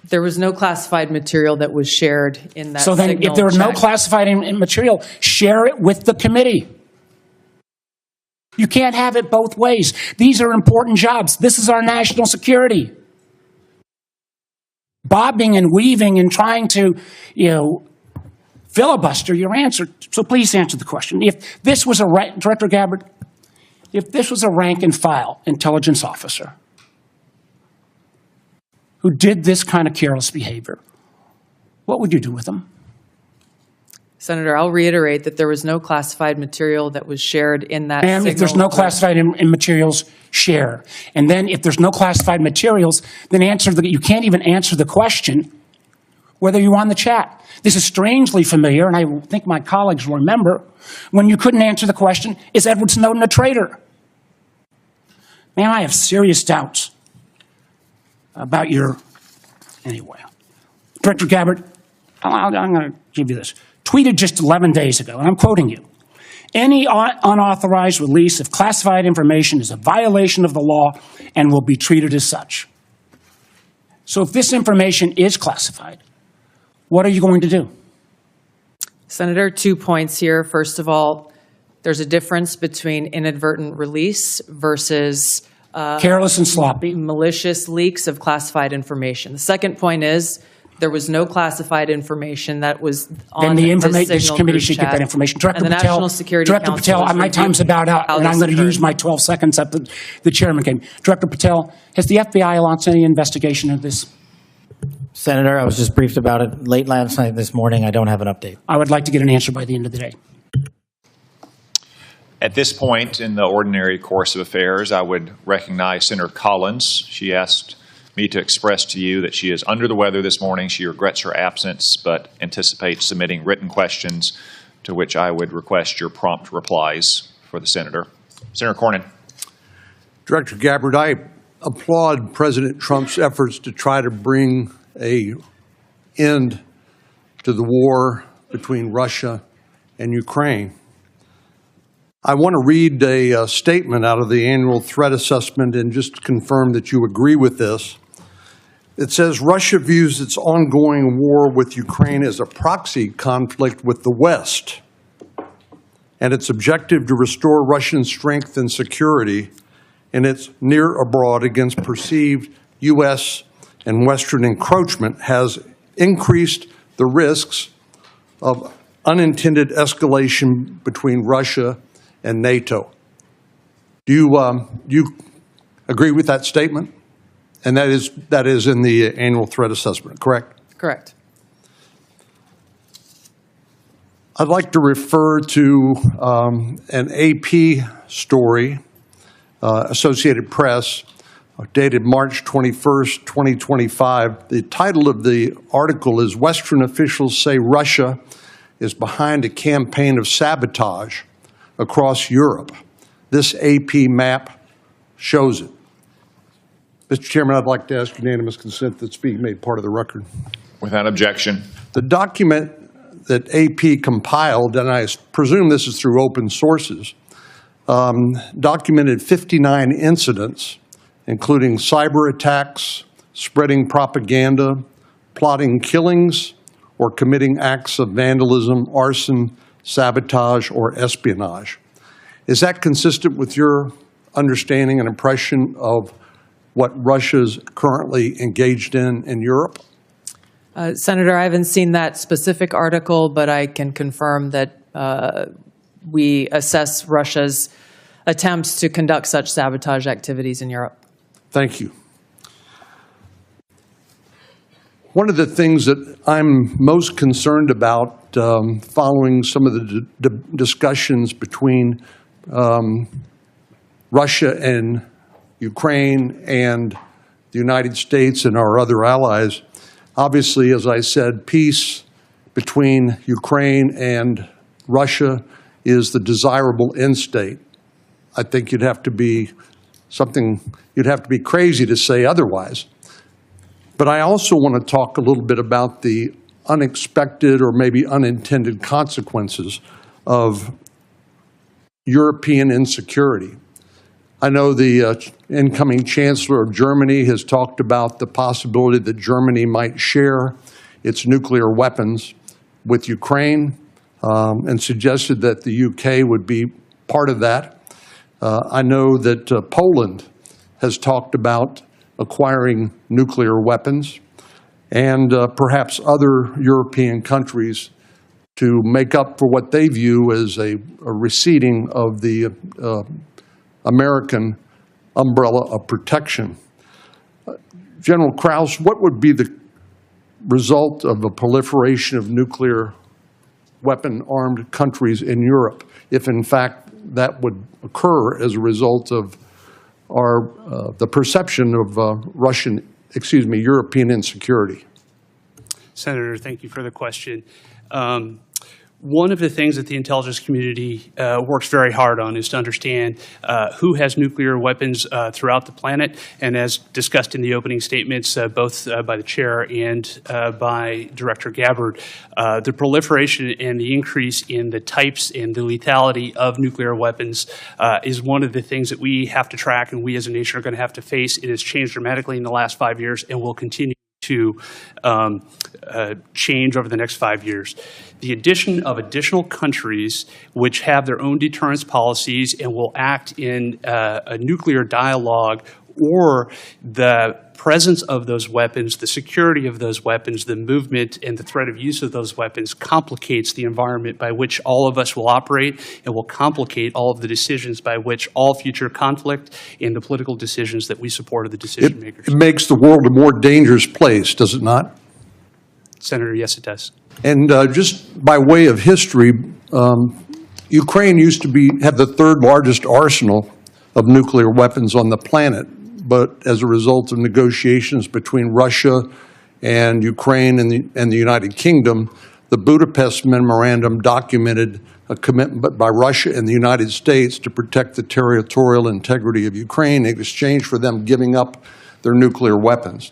There was no classified material that was shared in that So then, if signal there was no check. classified material, share it with the committee. You can't have it both ways. These are important jobs. This is our national security. Bobbing and weaving and trying to, filibuster your answer. So please answer the question. If this was Director Gabbard, if this was a rank and file intelligence officer who did this kind of careless behavior, what would you do with them? Senator, I'll reiterate that there was no classified material that was shared in that And if there's signal no classified in materials, share. And then if there's no classified materials, then you can't even answer the question whether you're on the chat. This is strangely familiar, and I think my colleagues will remember, when you couldn't answer the question, is Edward Snowden a traitor? Man, I have serious doubts about anyway. Director Gabbard, I'm going to give you this. Tweeted just 11 days ago, and I'm quoting you, any unauthorized release of classified information is a violation of the law and will be treated as such. So if this information is classified, what are you going to do? Senator, 2 points here. First of all, there's a difference between inadvertent release versus Careless and sloppy. malicious leaks of classified information. The second point is there was no classified information that was on Then this this signal committee group should get chat. that information. Director And the Patel, National Security Director Council Patel, has my time's reviewed about out, how and I'm this going to use occurred. my 12 seconds up the chairman came. Director Patel, has the FBI launched any investigation of this? Senator, I was just briefed about it late last night, this morning. I don't have an update. I would like to get an answer by the end of the day. At this point in the ordinary course of affairs, I would recognize Senator Collins. She asked me to express to you that she is under the weather this morning. She regrets her absence, but anticipates submitting written questions to which I would request your prompt replies for the senator. Senator Cornyn. Director Gabbard, I applaud President Trump's efforts to try to bring an end to the war between Russia and Ukraine. I want to read a statement out of the annual threat assessment and just confirm that you agree with this. It says, Russia views its ongoing war with Ukraine as a proxy conflict with the West, and its objective to restore Russian strength and security in its near abroad against perceived U.S. and Western encroachment has increased the risks of unintended escalation between Russia and NATO. Do you agree with that statement? And that is in the annual threat assessment, correct? Correct. I'd like to refer to an AP story, Associated Press, dated March 21st, 2025. The title of the article is Western Officials Say Russia is Behind a Campaign of Sabotage Across Europe. This AP map shows it. Mr. Chairman, I'd like to ask unanimous consent that being made part of the record. Without objection. The document that AP compiled, and I presume this is through open sources, documented 59 incidents, including cyber attacks, spreading propaganda, plotting killings, or committing acts of vandalism, arson, sabotage, or espionage. Is that consistent with your understanding and impression of what Russia's currently engaged in Europe? Senator, I haven't seen that specific article, but I can confirm that we assess Russia's attempts to conduct such sabotage activities in Europe. Thank you. One of the things that I'm most concerned about following some of the discussions between Russia and Ukraine and the United States and our other allies, obviously, as I said, peace between Ukraine and Russia is the desirable end state. I think you'd have to be crazy to say otherwise. But I also want to talk a little bit about the unexpected or maybe unintended consequences of European insecurity. I know the incoming Chancellor of Germany has talked about the possibility that Germany might share its nuclear weapons with Ukraine and suggested that the UK would be part of that. I know that Poland has talked about acquiring nuclear weapons, and perhaps other European countries to make up for what they view as a receding of the American umbrella of protection. General Krause, what would be the result of a proliferation of nuclear weapon-armed countries in Europe if, in fact, that would occur as a result of the perception of European insecurity? Senator, thank you for the question. One of the things that the intelligence community works very hard on is to understand who has nuclear weapons throughout the planet. And as discussed in the opening statements, both by the chair and by Director Gabbard, the proliferation and the increase in the types and the lethality of nuclear weapons is one of the things that we have to track and we as a nation are going to have to face. It has changed dramatically in the last 5 years and will continue to change over the next 5 years. The addition of additional countries which have their own deterrence policies and will act in a nuclear dialogue, or the presence of those weapons, the security of those weapons, the movement and the threat of use of those weapons complicates the environment by which all of us will operate and will complicate all of the decisions by which all future conflict and the political decisions that we support of the decision makers. It makes the world a more dangerous place, does it not? Senator, yes, it does. And just by way of history, Ukraine used to have the third largest arsenal of nuclear weapons on the planet. But as a result of negotiations between Russia and Ukraine and the United Kingdom, the Budapest Memorandum documented a commitment by Russia and the United States to protect the territorial integrity of Ukraine in exchange for them giving up their nuclear weapons.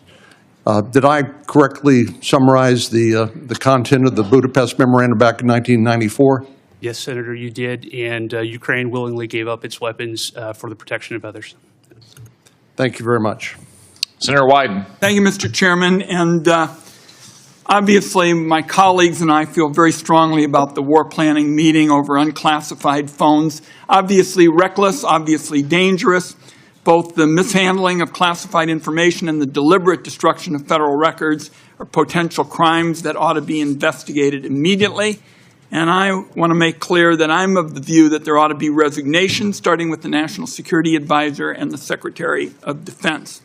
Did I correctly summarize the content of the Budapest Memorandum back in 1994? Yes, Senator, you did, and Ukraine willingly gave up its weapons for the protection of others. Thank you very much. Senator Wyden. Thank you, Mr. Chairman. And obviously, my colleagues and I feel very strongly about the war planning meeting over unclassified phones. Obviously reckless, obviously dangerous. Both the mishandling of classified information and the deliberate destruction of federal records are potential crimes that ought to be investigated immediately. And I want to make clear that I'm of the view that there ought to be resignation, starting with the National Security Advisor and the Secretary of Defense.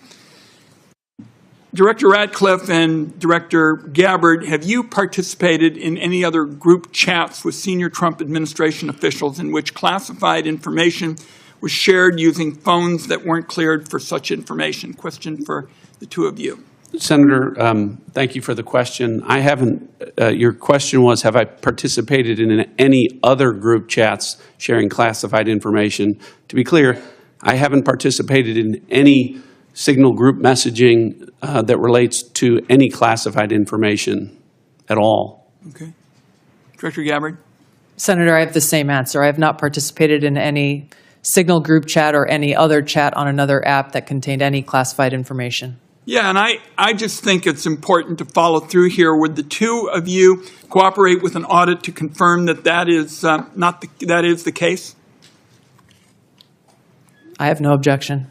Director Ratcliffe and Director Gabbard, have you participated in any other group chats with senior Trump administration officials in which classified information was shared using phones that weren't cleared for such information? Question for the two of you. Senator, thank you for the question. I haven't, your question was, have I participated in any other group chats sharing classified information? To be clear, I haven't participated in any signal group messaging that relates to any classified information at all. Okay. Director Gabbard? Senator, I have the same answer. I have not participated in any Signal group chat or any other chat on another app that contained any classified information. Yeah, and I just think it's important to follow through here. Would the two of you cooperate with an audit to confirm that that is that is the case? I have no objection.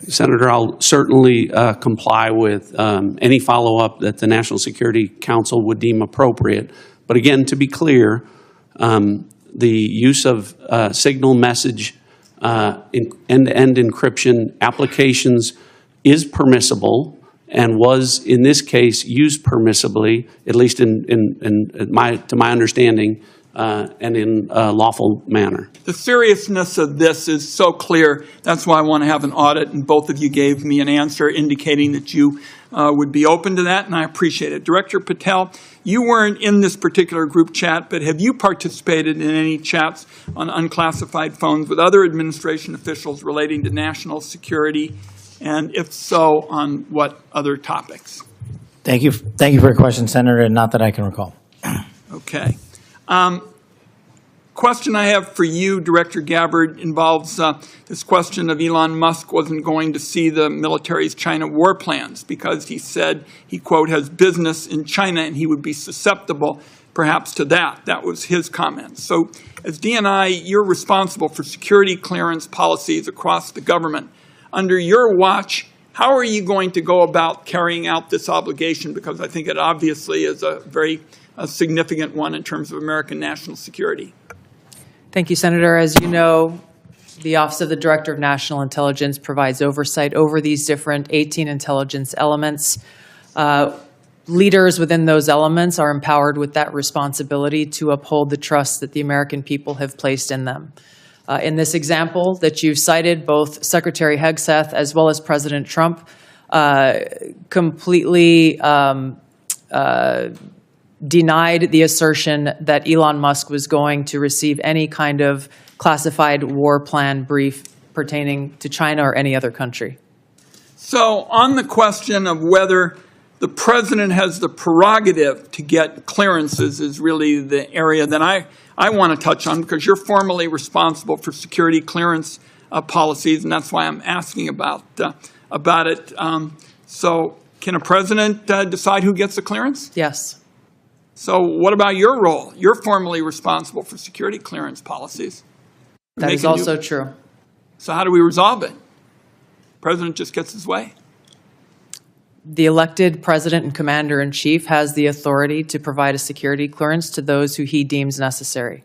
Senator, I'll certainly comply with any follow-up that the National Security Council would deem appropriate. But again, to be clear, the use of signal message end-to-end encryption applications is permissible and was, in this case, used permissibly, at least to my understanding, and in a lawful manner. The seriousness of this is so clear. That's why I want to have an audit, and both of you gave me an answer indicating that you would be open to that, and I appreciate it. Director Patel, you weren't in this particular group chat, but have you participated in any chats on unclassified phones with other administration officials relating to national security? And if so, on what other topics? Thank you for your question, Senator, and not that I can recall. Okay. Question I have for you, Director Gabbard, involves this question of Elon Musk wasn't going to see the military's China war plans because he said he, quote, has business in China and he would be susceptible perhaps to that. That was his comment. So as DNI, you're responsible for security clearance policies across the government. Under your watch, how are you going to go about carrying out this obligation? Because I think it obviously is a very significant one in terms of American national security. Thank you, Senator. As you know, the Office of the Director of National Intelligence provides oversight over these different 18 intelligence elements. Leaders within those elements are empowered with that responsibility to uphold the trust that the American people have placed in them. In this example that you've cited, both Secretary Hegseth as well as President Trump completely denied the assertion that Elon Musk was going to receive any kind of classified war plan brief pertaining to China or any other country. So on the question of whether the president has the prerogative to get clearances is really the area that I want to touch on, because you're formally responsible for security clearance policies, and that's why I'm asking about it. So can a president decide who gets the clearance? Yes. So what about your role? You're formally responsible for security clearance policies. That is also true. So how do we resolve it? President just gets his way. The elected president and commander-in-chief has the authority to provide a security clearance to those who he deems necessary.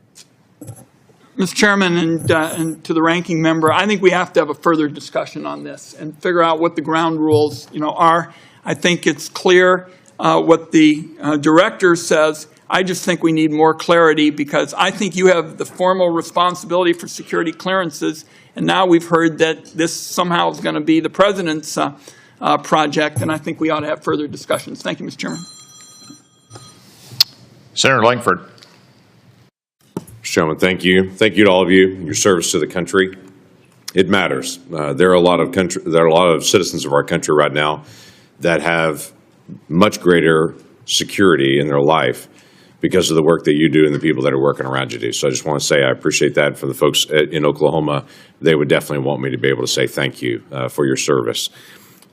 Mr. Chairman, and to the ranking member, I think we have to have a further discussion on this and figure out what the ground rules, are. I think it's clear what the director says. I just think we need more clarity, because I think you have the formal responsibility for security clearances, and now we've heard that this somehow is going to be the president's project, and I think we ought to have further discussions. Thank you, Mr. Chairman. Senator Langford. Mr. Chairman, thank you. Thank you to all of you and your service to the country. It matters. There are a lot of citizens of our country right now that have much greater security in their life because of the work that you do and the people that are working around you do. So I just want to say I appreciate that. For the folks in Oklahoma, they would definitely want me to be able to say thank you for your service.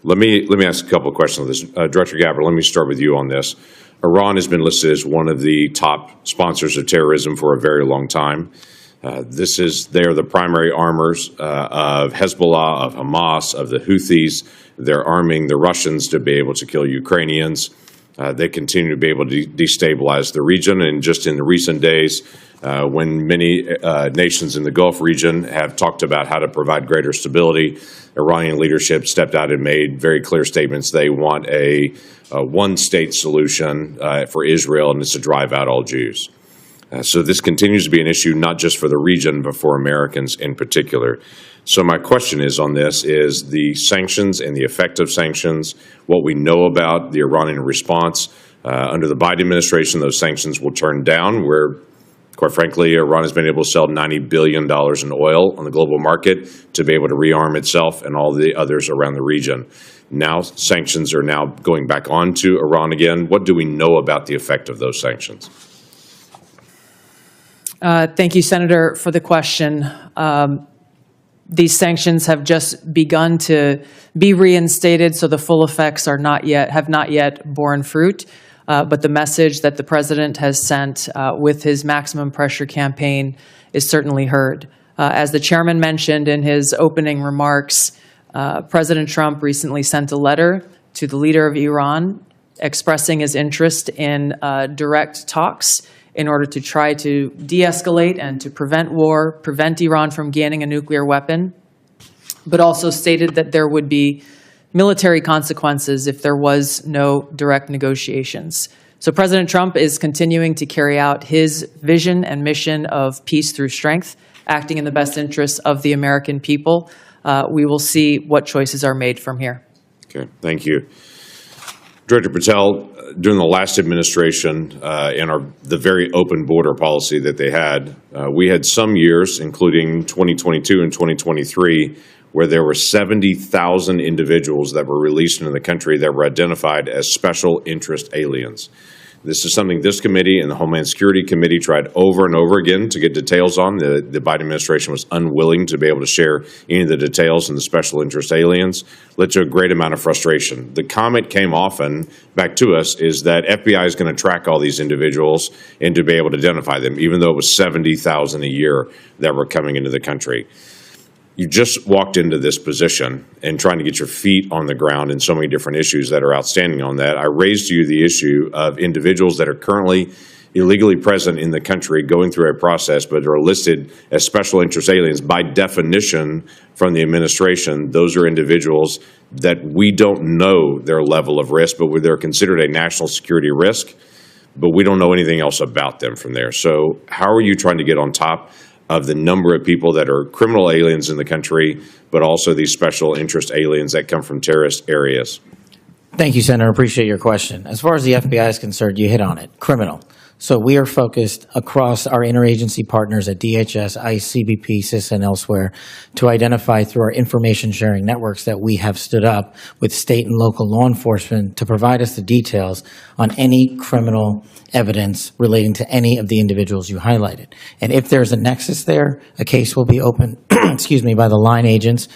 Let me ask a couple of questions on this. Director Gabbard, let me start with you on this. Iran has been listed as one of the top sponsors of terrorism for a very long time. They are the primary armors of Hezbollah, of Hamas, of the Houthis. They're arming the Russians to be able to kill Ukrainians. They continue to be able to destabilize the region. And just in the recent days, when many nations in the Gulf region have talked about how to provide greater stability, Iranian leadership stepped out and made very clear statements. They want a one-state solution for Israel, and it's to drive out all Jews. So this continues to be an issue not just for the region, but for Americans in particular. So my question is on this is the sanctions and the effect of sanctions, what we know about the Iranian response. Under the Biden administration, those sanctions will turn down, where, quite frankly, Iran has been able to sell $90 billion in oil on the global market to be able to rearm itself and all the others around the region. Now sanctions are now going back on to Iran again. What do we know about the effect of those sanctions? Thank you, Senator, for the question. These sanctions have just begun to be reinstated, so the full effects have not yet borne fruit. But the message that the president has sent with his maximum pressure campaign is certainly heard. As the chairman mentioned in his opening remarks, President Trump recently sent a letter to the leader of Iran expressing his interest in direct talks in order to try to de-escalate and to prevent war, prevent Iran from gaining a nuclear weapon, but also stated that there would be military consequences if there was no direct negotiations. So President Trump is continuing to carry out his vision and mission of peace through strength, acting in the best interests of the American people. We will see what choices are made from here. Okay, thank you. Director Patel, during the last administration and the very open border policy that they had, we had some years, including 2022 and 2023, where there were 70,000 individuals that were released into the country that were identified as special interest aliens. This is something this committee and the Homeland Security Committee tried over and over again to get details on. The Biden administration was unwilling to be able to share any of the details on the special interest aliens, led to a great amount of frustration. The comment came often back to us is that FBI is going to track all these individuals and to be able to identify them, even though it was 70,000 a year that were coming into the country. You just walked into this position and trying to get your feet on the ground in so many different issues that are outstanding on that. I raised to you the issue of individuals that are currently illegally present in the country going through a process but are listed as special interest aliens. By definition from the administration, those are individuals that we don't know their level of risk, but they're considered a national security risk, but we don't know anything else about them from there. So how are you trying to get on top of the number of people that are criminal aliens in the country, but also these special interest aliens that come from terrorist areas? Thank you, Senator. Appreciate your question. As far as the FBI is concerned, you hit on it. Criminal. So we are focused across our interagency partners at DHS, ICE, CBP, CISA, and elsewhere to identify through our information sharing networks that we have stood up with state and local law enforcement to provide us the details on any criminal evidence relating to any of the individuals you highlighted. And if there's a nexus there, a case will be opened, by the line agents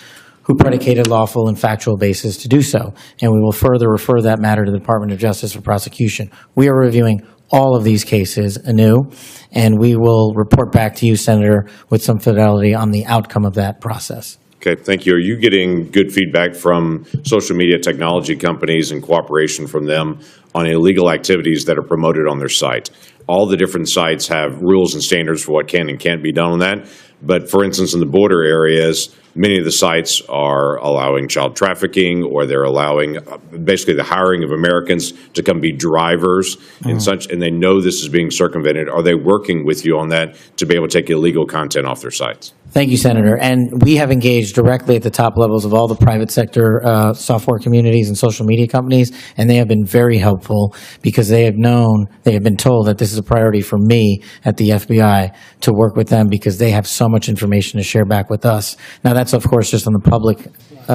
who predicated lawful and factual basis to do so. And we will further refer that matter to the Department of Justice for prosecution. We are reviewing all of these cases anew, and we will report back to you, Senator, with some fidelity on the outcome of that process. Okay, thank you. Are you getting good feedback from social media technology companies and cooperation from them on illegal activities that are promoted on their site? All the different sites have rules and standards for what can and can't be done on that. But for instance, in the border areas, many of the sites are allowing child trafficking, or they're allowing basically the hiring of Americans to come be drivers and such, and they know this is being circumvented. Are they working with you on that to be able to take illegal content off their sites? Thank you, Senator. And we have engaged directly at the top levels of all the private sector software communities and social media companies, and they have been very helpful because they have been told that this is a priority for me at the FBI to work with them because they have so much information to share back with us. Now, that's, of course, just on the public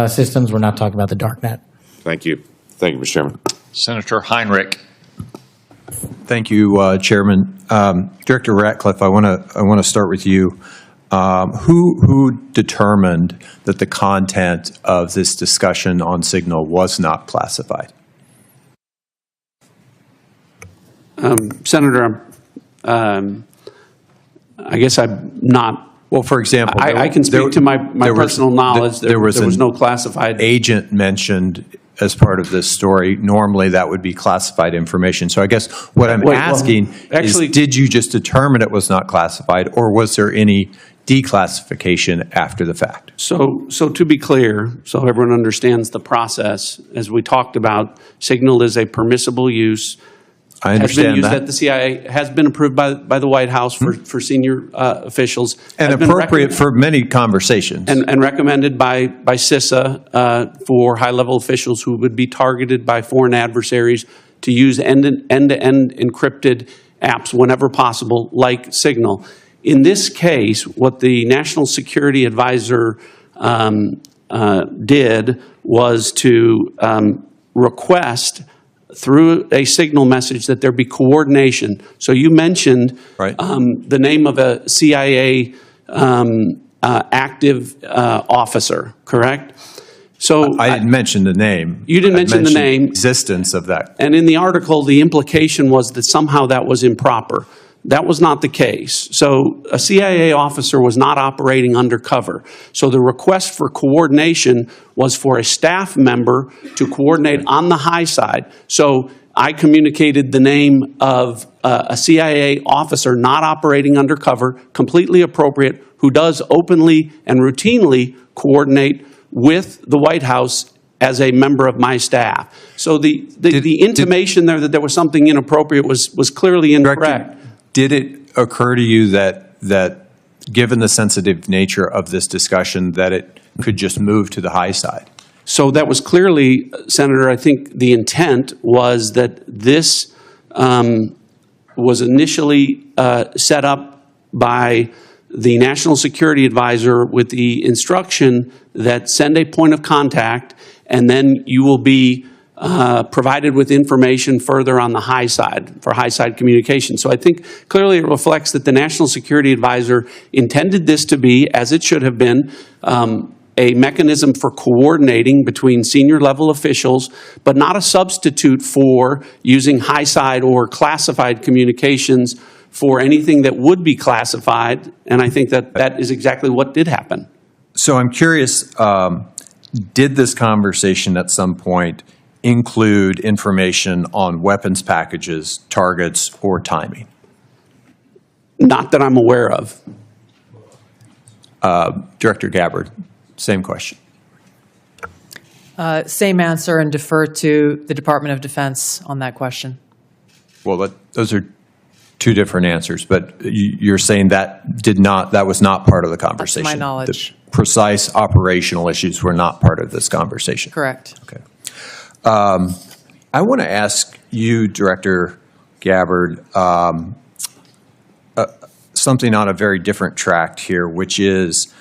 systems. We're not talking about the dark net. Thank you. Thank you, Mr. Chairman. Senator Heinrich. Thank you, Chairman. Director Ratcliffe, I want to start with you. Who determined that the content of this discussion on Signal was not classified? Senator, I guess I'm not. Well, for example, I can speak to my personal knowledge. There was no classified agent mentioned as part of this story. Normally, that would be classified information. So I guess what I'm asking is, did you just determine it was not classified, or was there any declassification after the fact? So to be clear, so everyone understands the process, as we talked about, Signal is a permissible use. I Has been understand used that. at the CIA, has been approved by the White House for senior officials. And has been appropriate for many conversations. and recommended by CISA for high-level officials who would be targeted by foreign adversaries to use end-to-end encrypted apps whenever possible, like Signal. In this case, what the National Security Advisor did was to request through a Signal message that there be coordination. So you mentioned the name of a CIA active officer, correct? So I didn't mention the name. You didn't mention the name. Existence of that. And in the article, the implication was that somehow that was improper. That was not the case. So a CIA officer was not operating undercover. So the request for coordination was for a staff member to coordinate on the high side. So I communicated the name of a CIA officer not operating undercover, completely appropriate, who does openly and routinely coordinate with the White House as a member of my staff. So the intimation there that there was something inappropriate was clearly incorrect. Did it occur to you that given the sensitive nature of this discussion, that it could just move to the high side? So that was clearly, Senator, I think the intent was that this was initially set up by the National Security Advisor with the instruction that send a point of contact, and then you will be provided with information further on the high side for high side communication. So I think clearly it reflects that the National Security Advisor intended this to be, as it should have been, a mechanism for coordinating between senior level officials, but not a substitute for using high side or classified communications for anything that would be classified. And I think that that is exactly what did happen. So I'm curious, did this conversation at some point include information on weapons packages, targets, or timing? Not that I'm aware of. Director Gabbard, same question. Same answer, and defer to the Department of Defense on that question. Well, those are two different answers, but you're saying that was not part of the conversation? That's my knowledge. The precise operational issues were not part of this conversation? Correct. Okay. I want to ask you, Director Gabbard, something on a very different track here, which is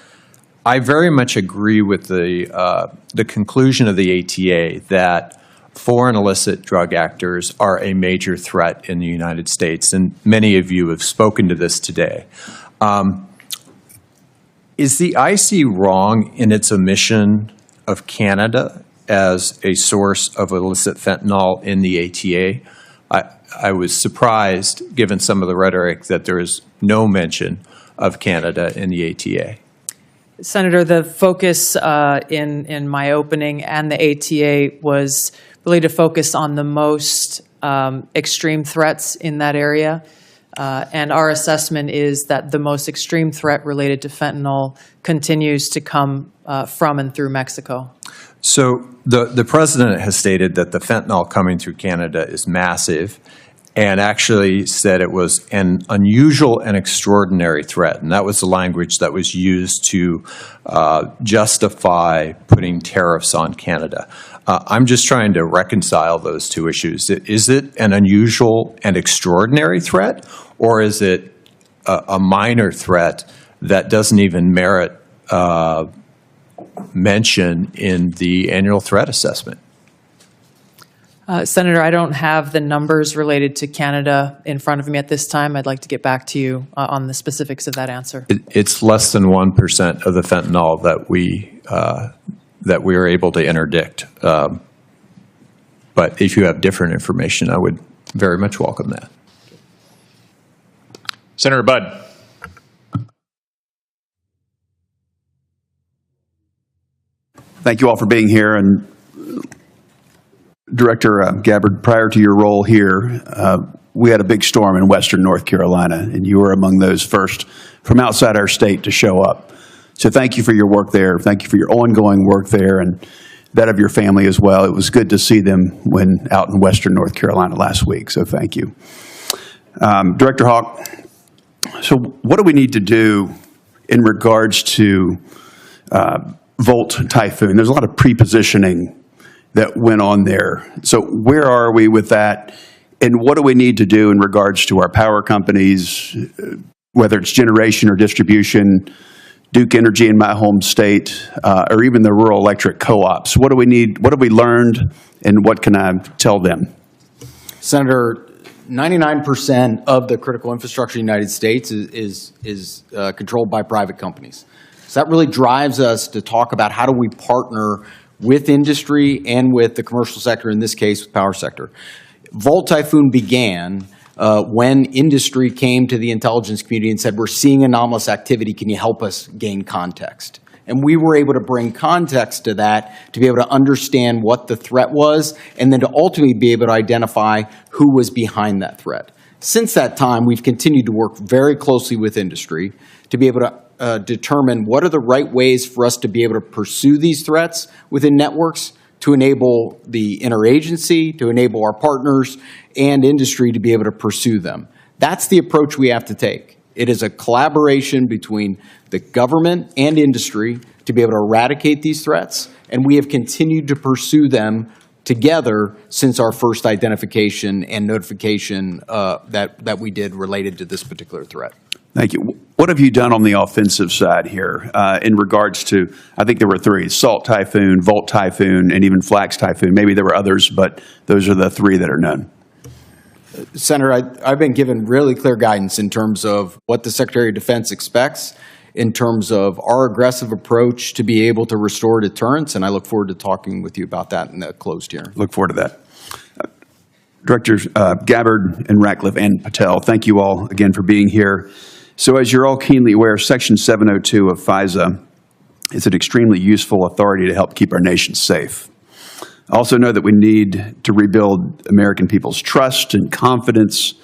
I very much agree with the conclusion of the ATA that foreign illicit drug actors are a major threat in the United States, and many of you have spoken to this today. Is the IC wrong in its omission of Canada as a source of illicit fentanyl in the ATA? I was surprised, given some of the rhetoric, that there is no mention of Canada in the ATA. Senator, the focus in my opening and the ATA was really to focus on the most extreme threats in that area. And our assessment is that the most extreme threat related to fentanyl continues to come from and through Mexico. So the president has stated that the fentanyl coming through Canada is massive, and actually said it was an unusual and extraordinary threat. And that was the language that was used to justify putting tariffs on Canada. I'm just trying to reconcile those two issues. Is it an unusual and extraordinary threat, or is it a minor threat that doesn't even merit mention in the annual threat assessment? Senator, I don't have the numbers related to Canada in front of me at this time. I'd like to get back to you on the specifics of that answer. It's less than 1% of the fentanyl that we are able to interdict. But if you have different information, I would very much welcome that. Senator Budd. Thank you all for being here. And Director Gabbard, prior to your role here, we had a big storm in western North Carolina, and you were among those first from outside our state to show up. So thank you for your work there. Thank you for your ongoing work there and that of your family as well. It was good to see them when out in western North Carolina last week, so thank you. Director Hawk, so what do we need to do in regards to Volt Typhoon? There's a lot of pre-positioning that went on there. So where are we with that? And what do we need to do in regards to our power companies, whether it's generation or distribution, Duke Energy in my home state, or even the rural electric co-ops? What do we need? What have we learned, and what can I tell them? Senator, 99% of the critical infrastructure in the United States is controlled by private companies. So that really drives us to talk about how do we partner with industry and with the commercial sector, in this case, with power sector. Volt Typhoon began when industry came to the intelligence community and said, we're seeing anomalous activity, can you help us gain context? And we were able to bring context to that to be able to understand what the threat was and then to ultimately be able to identify who was behind that threat. Since that time, we've continued to work very closely with industry to be able to determine what are the right ways for us to be able to pursue these threats within networks to enable the interagency, to enable our partners and industry to be able to pursue them. That's the approach we have to take. It is a collaboration between the government and industry to be able to eradicate these threats and we have continued to pursue them together since our first identification and notification that we did related to this particular threat. Thank you. What have you done on the offensive side here in regards to, I think there were three, Salt Typhoon, Volt Typhoon, and even Flax Typhoon. Maybe there were others, but those are the three that are known. Senator, I've been given really clear guidance in terms of what the Secretary of Defense expects in terms of our aggressive approach to be able to restore deterrence, and I look forward to talking with you about that in the closed hearing. Look forward to that. Directors Gabbard and Ratcliffe and Patel, thank you all again for being here. So as you're all keenly aware, Section 702 of FISA is an extremely useful authority to help keep our nation safe. I also know that we need to rebuild American people's trust and confidence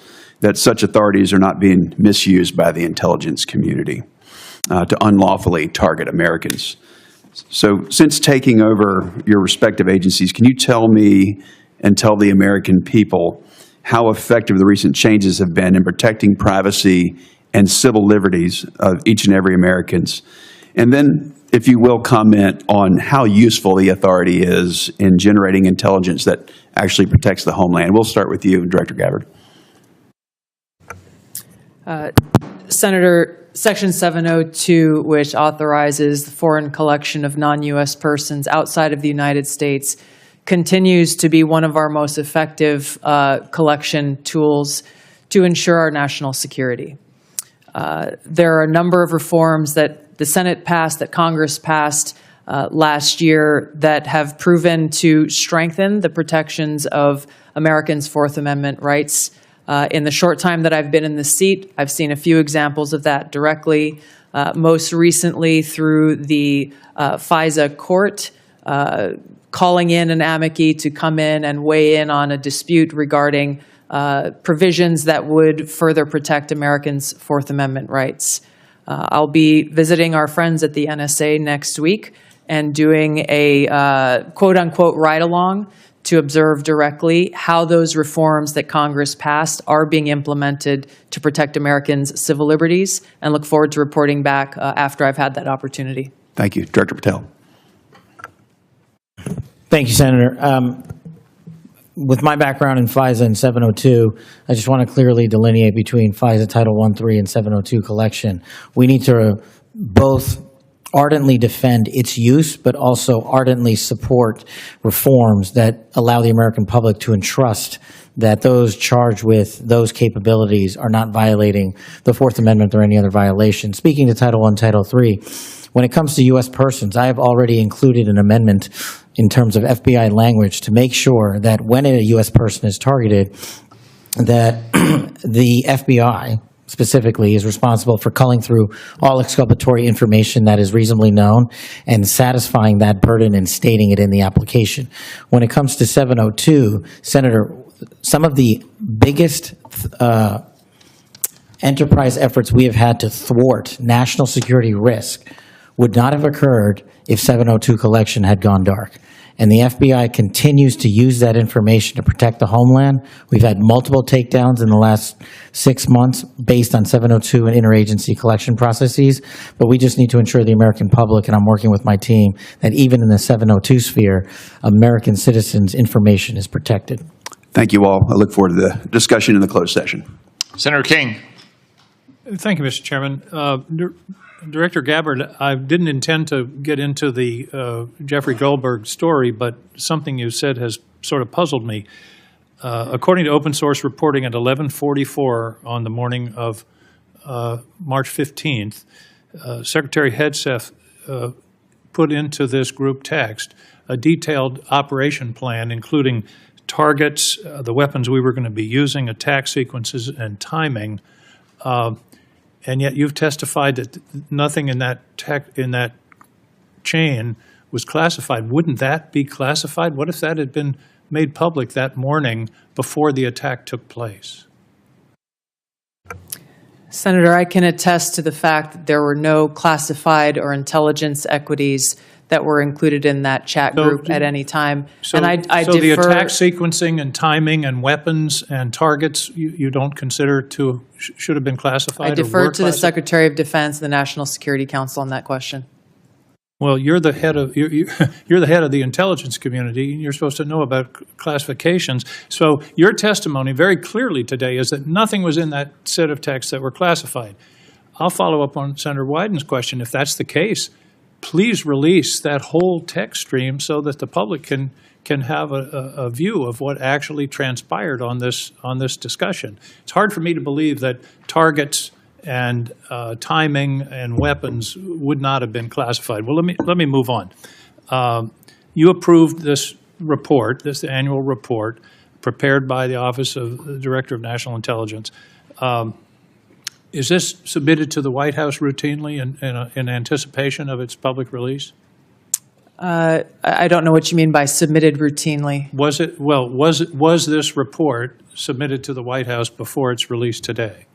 that such authorities are not being misused by the intelligence community to unlawfully target Americans. So since taking over your respective agencies, can you tell me and tell the American people how effective the recent changes have been in protecting privacy and civil liberties of each and every Americans? And then, if you will, comment on how useful the authority is in generating intelligence that actually protects the homeland. We'll start with you, Director Gabbard. Senator, Section 702, which authorizes the foreign collection of non-U.S. persons outside of the United States, continues to be one of our most effective collection tools to ensure our national security. There are a number of reforms that the Senate passed, that Congress passed last year, that have proven to strengthen the protections of Americans' Fourth Amendment rights. In the short time that I've been in the seat, I've seen a few examples of that directly, most recently through the FISA court, calling in an amici to come in and weigh in on a dispute regarding provisions that would further protect Americans' Fourth Amendment rights. I'll be visiting our friends at the NSA next week and doing a quote-unquote ride-along to observe directly how those reforms that Congress passed are being implemented to protect Americans' civil liberties, and look forward to reporting back after I've had that opportunity. Thank you. Director Patel. Thank you, Senator. With my background in FISA and 702, I just want to clearly delineate between FISA Title 1.3 and 702 collection. We need to both ardently defend its use, but also ardently support reforms that allow the American public to entrust that those charged with those capabilities are not violating the Fourth Amendment or any other violation. Speaking to Title 1, Title 3, when it comes to U.S. persons, I have already included an amendment in terms of FBI language to make sure that when a U.S. person is targeted, that the FBI specifically is responsible for culling through all exculpatory information that is reasonably known and satisfying that burden and stating it in the application. When it comes to 702, Senator, some of the biggest enterprise efforts we have had to thwart national security risk would not have occurred if 702 collection had gone dark. And the FBI continues to use that information to protect the homeland. We've had multiple takedowns in the last 6 months based on 702 and interagency collection processes, but we just need to ensure the American public, and I'm working with my team, that even in the 702 sphere, American citizens' information is protected. Thank you all. I look forward to the discussion in the closed session. Senator King. Thank you, Mr. Chairman. Director Gabbard, I didn't intend to get into the Jeffrey Goldberg story, but something you said has sort of puzzled me. According to open source reporting at 11:44 on the morning of March 15th, Secretary Hegseth put into this group text a detailed operation plan, including targets, the weapons we were going to be using, attack sequences, and timing. And yet you've testified that nothing in that chain was classified. Wouldn't that be classified? What if that had been made public that morning before the attack took place? Senator, I can attest to the fact that there were no classified or intelligence equities that were included in that chat group at any time. So, and I so the defer, attack sequencing and timing and weapons and targets you don't consider to should have been classified? I defer or were to the classified? Secretary of Defense and the National Security Council on that question. Well, you're the head of you're the head of the intelligence community, and you're supposed to know about classifications. So your testimony very clearly today is that nothing was in that set of texts that were classified. I'll follow up on Senator Wyden's question. If that's the case, please release that whole text stream so that the public can have a view of what actually transpired on this discussion. It's hard for me to believe that targets and timing and weapons would not have been classified. Well, let me move on. You approved this report, this annual report, prepared by the Office of the Director of National Intelligence. Is this submitted to the White House routinely in anticipation of its public release? I don't know what you mean by submitted routinely. Was this report submitted to the White House before its release today?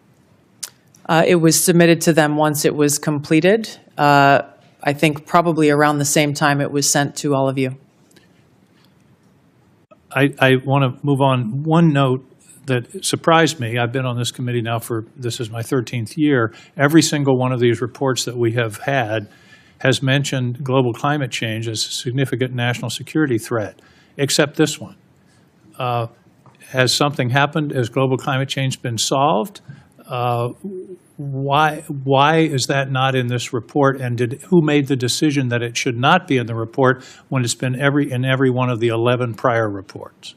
It was submitted to them once it was completed. I think probably around the same time it was sent to all of you. I want to move on. One note that surprised me, I've been on this committee now this is my 13th year. Every single one of these reports that we have had has mentioned global climate change as a significant national security threat, except this one. Has something happened? Has global climate change been solved? Why is that not in this report? And who made the decision that it should not be in the report when it's been in every one of the 11 prior reports?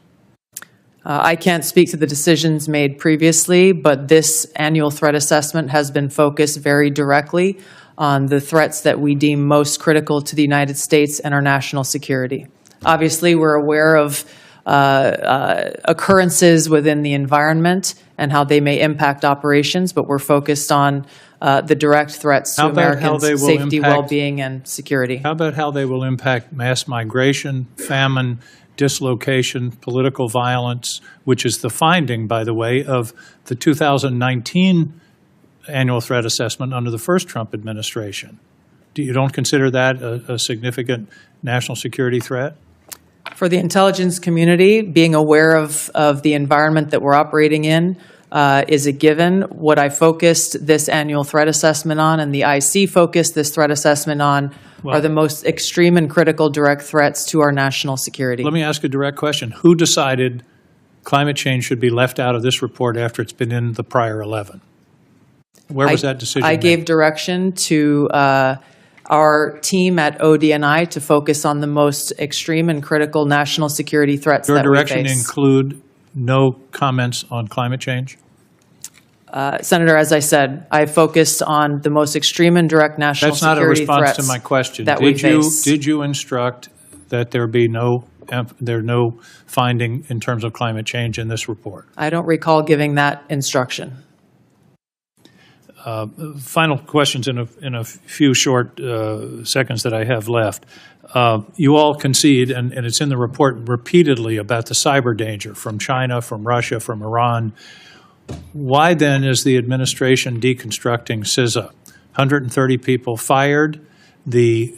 I can't speak to the decisions made previously, but this annual threat assessment has been focused very directly on the threats that we deem most critical to the United States and our national security. Obviously, we're aware of occurrences within the environment and how they may impact operations, but we're focused on the direct threats to Americans' safety, well-being, and security. How about how they will impact mass migration, famine, dislocation, political violence, which is the finding, by the way, of the 2019 annual threat assessment under the first Trump administration? You don't consider that a significant national security threat? For the intelligence community, being aware of the environment that we're operating in is a given. What I focused this annual threat assessment on, and the IC focused this threat assessment on, are the most extreme and critical direct threats to our national security. Let me ask a direct question. Who decided climate change should be left out of this report after it's been in the prior 11? Where was that decision I made? gave direction to our team at ODNI to focus on the most extreme and critical national security threats that we face. Your direction include no comments on climate change? Senator, as I said, I focused on the most extreme and direct national security threats. That's not a response to my question. That we face. Did you instruct that there be no finding in terms of climate change in this report? I don't recall giving that instruction. Final questions in a few short seconds that I have left. You all concede, and it's in the report repeatedly, about the cyber danger from China, from Russia, from Iran. Why then is the administration deconstructing CISA? 130 people fired. The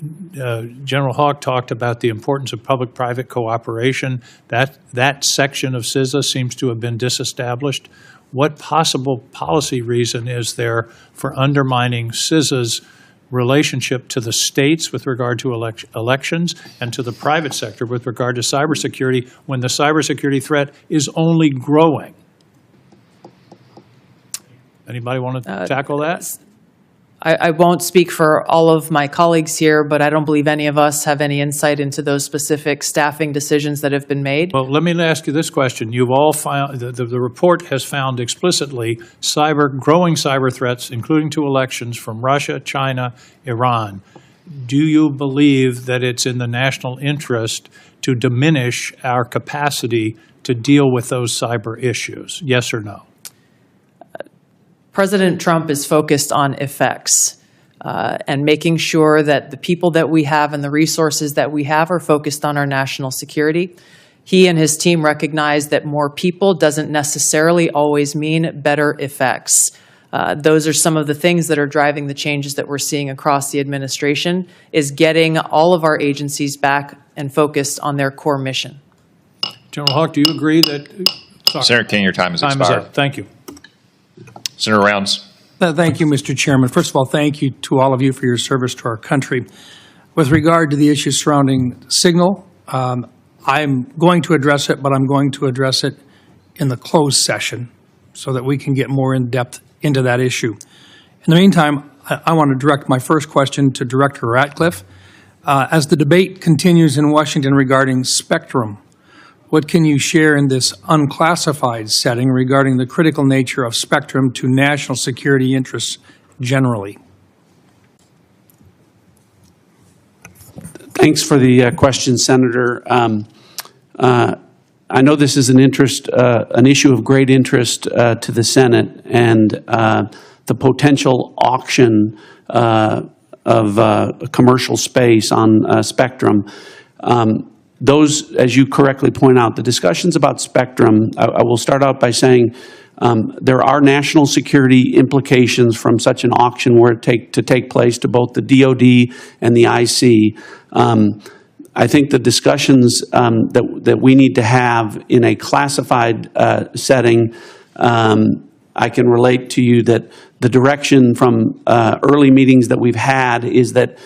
General Hawk talked about the importance of public-private cooperation. That section of CISA seems to have been disestablished. What possible policy reason is there for undermining CISA's relationship to the states with regard to elections and to the private sector with regard to cybersecurity when the cybersecurity threat is only growing? Anybody want to tackle that? I won't speak for all of my colleagues here, but I don't believe any of us have any insight into those specific staffing decisions that have been made. Well, let me ask you this question. You've all found, the report has found explicitly growing cyber threats, including to elections from Russia, China, Iran. Do you believe that it's in the national interest to diminish our capacity to deal with those cyber issues? Yes or no? President Trump is focused on effects and making sure that the people that we have and the resources that we have are focused on our national security. He and his team recognize that more people doesn't necessarily always mean better effects. Those are some of the things that are driving the changes that we're seeing across the administration, is getting all of our agencies back and focused on their core mission. General Hawk, do you agree that... Senator King, your time has expired. Up. Thank you. Senator Rounds. Thank you, Mr. Chairman. First of all, thank you to all of you for your service to our country. With regard to the issue surrounding Signal, I'm going to address it, but I'm going to address it in the closed session so that we can get more in depth into that issue. In the meantime, I want to direct my first question to Director Ratcliffe. As the debate continues in Washington regarding spectrum, what can you share in this unclassified setting regarding the critical nature of spectrum to national security interests generally? Thanks for the question, Senator. I know this is an issue of great interest to the Senate, and the potential auction of commercial space on spectrum. Those, as you correctly point out, the discussions about spectrum, I will start out by saying there are national security implications from such an auction were to take place to both the DoD and the IC. I think the discussions that we need to have in a classified setting, I can relate to you that the direction from early meetings that we've had is that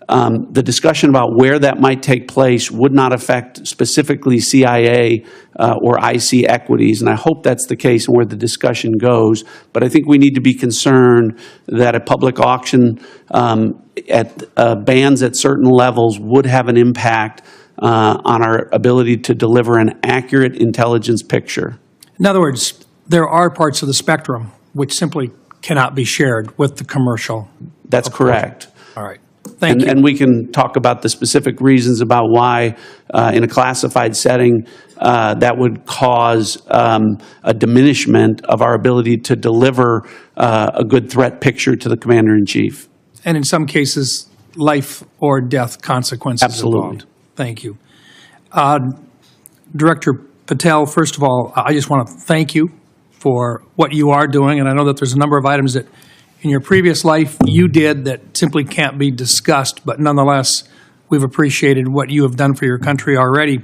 the discussion about where that might take place would not affect specifically CIA or IC equities, and I hope that's the case and where the discussion goes. But I think we need to be concerned that a public auction at bands at certain levels would have an impact on our ability to deliver an accurate intelligence picture. In other words, there are parts of the spectrum which simply cannot be shared with the commercial. That's correct. All right. Thank you. And we can talk about the specific reasons about why, in a classified setting, that would cause a diminishment of our ability to deliver a good threat picture to the Commander-in-Chief. And in some cases, life or death consequences Absolutely. involved. Thank you. Director Patel, first of all, I just want to thank you for what you are doing, and I know that there's a number of items that in your previous life you did that simply can't be discussed, but nonetheless, we've appreciated what you have done for your country already.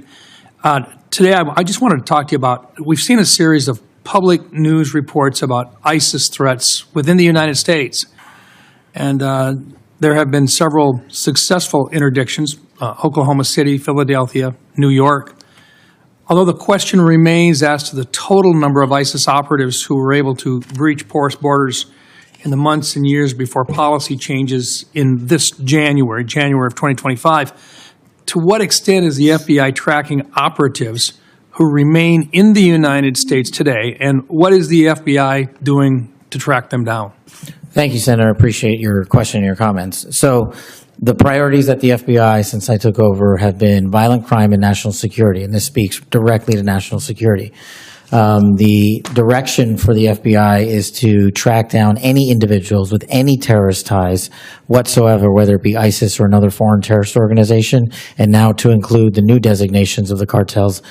Today, I just wanted to talk to you about, we've seen a series of public news reports about ISIS threats within the United States, and there have been several successful interdictions, Oklahoma City, Philadelphia, New York. Although the question remains as to the total number of ISIS operatives who were able to breach porous borders in the months and years before policy changes in this January of 2025, to what extent is the FBI tracking operatives who remain in the United States today, and what is the FBI doing to track them down? Thank you, Senator. I appreciate your question and your comments. So the priorities at the FBI since I took over have been violent crime and national security, and this speaks directly to national security. The direction for the FBI is to track down any individuals with any terrorist ties whatsoever, whether it be ISIS or another foreign terrorist organization, and now to include the new designations of the cartels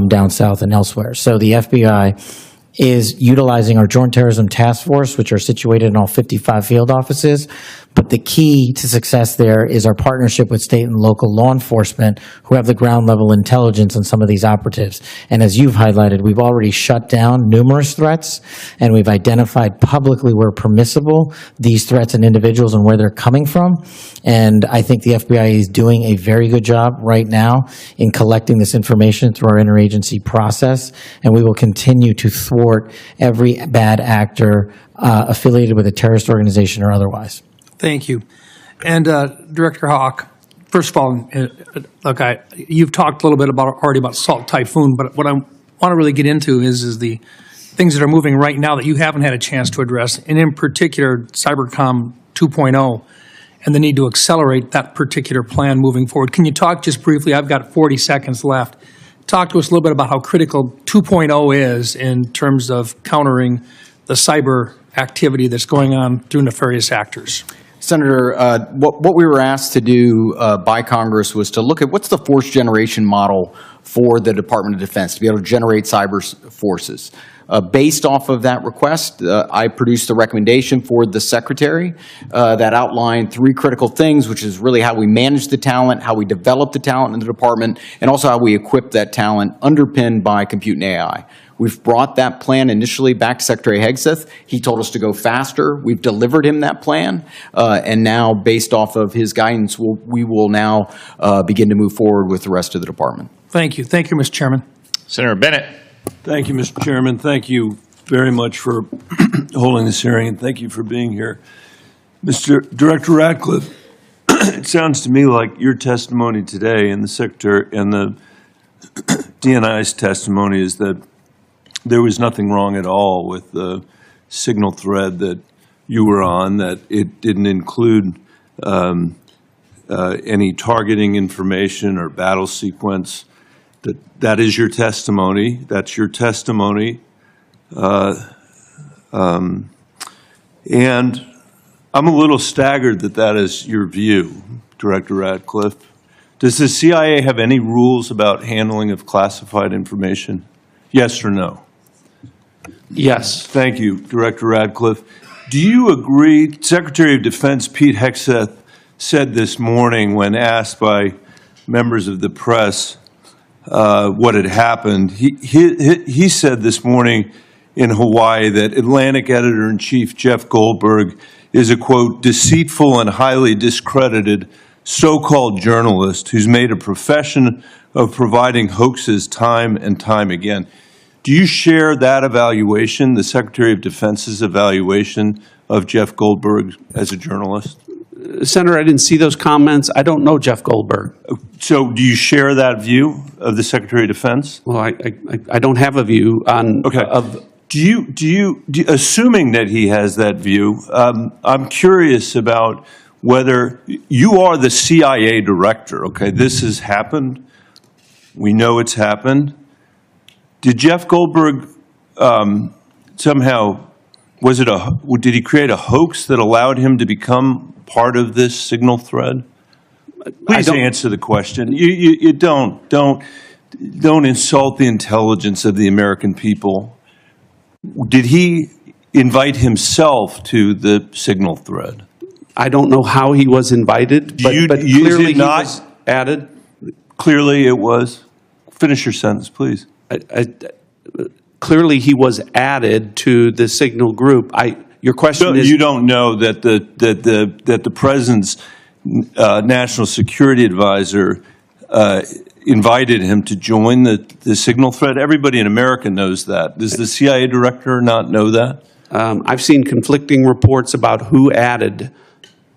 down south and elsewhere. So the FBI is utilizing our Joint Terrorism Task Force, which are situated in all 55 field offices. But the key to success there is our partnership with state and local law enforcement who have the ground level intelligence on some of these operatives. And as you've highlighted, we've already shut down numerous threats, and we've identified publicly where permissible these threats and individuals and where they're coming from. And I think the FBI is doing a very good job right now in collecting this information through our interagency process, and we will continue to thwart every bad actor affiliated with a terrorist organization or otherwise. Thank you. And Director Hawk, first of all, look, you've talked a little bit already about Salt Typhoon, but what I want to really get into is the things that are moving right now that you haven't had a chance to address, and in particular, Cybercom 2.0 and the need to accelerate that particular plan moving forward. Can you talk just briefly? I've got 40 seconds left. Talk to us a little bit about how critical 2.0 is in terms of countering the cyber activity that's going on through nefarious actors. Senator, what we were asked to do by Congress was to look at what's the force generation model for the Department of Defense to be able to generate cyber forces. Based off of that request, I produced a recommendation for the Secretary that outlined 3 critical things, which is really how we manage the talent, how we develop the talent in the department, and also how we equip that talent underpinned by compute and AI. We've brought that plan initially back to Secretary Hegseth. He told us to go faster. We've delivered him that plan. And now, based off of his guidance, we will now begin to move forward with the rest of the department. Thank you. Thank you, Mr. Chairman. Senator Bennett. Thank you, Mr. Chairman. Thank you very much for holding this hearing, and thank you for being here. Mr. Director Ratcliffe, it sounds to me like your testimony today and the Secretary and the DNI's testimony is that there was nothing wrong at all with the signal thread that you were on, that it didn't include any targeting information or battle sequence. That is your testimony. That's your testimony. And I'm a little staggered that that is your view, Director Ratcliffe. Does the CIA have any rules about handling of classified information? Yes or no? Yes. Thank you, Director Ratcliffe. Do you agree, Secretary of Defense Pete Hegseth said this morning when asked by members of the press what had happened, he said this morning in Hawaii that Atlantic Editor-in-Chief Jeff Goldberg is a, quote, deceitful and highly discredited so-called journalist who's made a profession of providing hoaxes time and time again. Do you share that evaluation, the Secretary of Defense's evaluation of Jeff Goldberg as a journalist? Senator, I didn't see those comments. I don't know Jeff Goldberg. So do you share that view of the Secretary of Defense? Well, I don't have a view on. Okay. Do you, assuming that he has that view, I'm curious about whether you are the CIA director, okay? This has happened. We know it's happened. Did Jeff Goldberg somehow, did he create a hoax that allowed him to become part of this signal thread? Please answer the question. You don't insult the intelligence of the American people. Did he invite himself to the signal thread? I don't know how he was invited, but clearly he was added. Clearly it was. Finish your sentence, please. Clearly he was added to the signal group. Your question is... You don't know that the President's national security advisor invited him to join the signal thread? Everybody in America knows that. Does the CIA director not know that? I've seen conflicting reports about who added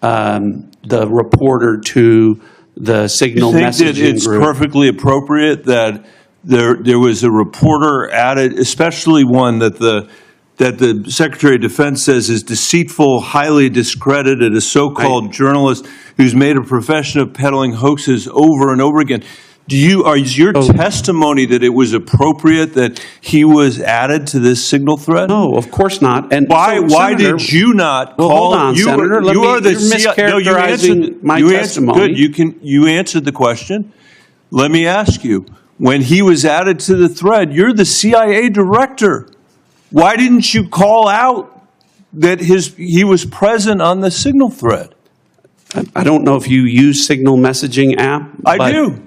the reporter to the signal messaging group. You think that it's perfectly appropriate that there was a reporter added, especially one that the Secretary of Defense says is deceitful, highly discredited, a so-called journalist who's made a profession of peddling hoaxes over and over again? Is your testimony that it was appropriate that he was added to this signal thread? No, of course not. And why did you not call? Hold on, Senator. You're mischaracterizing my testimony. Good. You answered the question. Let me ask you: when he was added to the thread, you're the CIA director. Why didn't you call out that he was present on the signal thread? I don't know if you use signal messaging app. I do.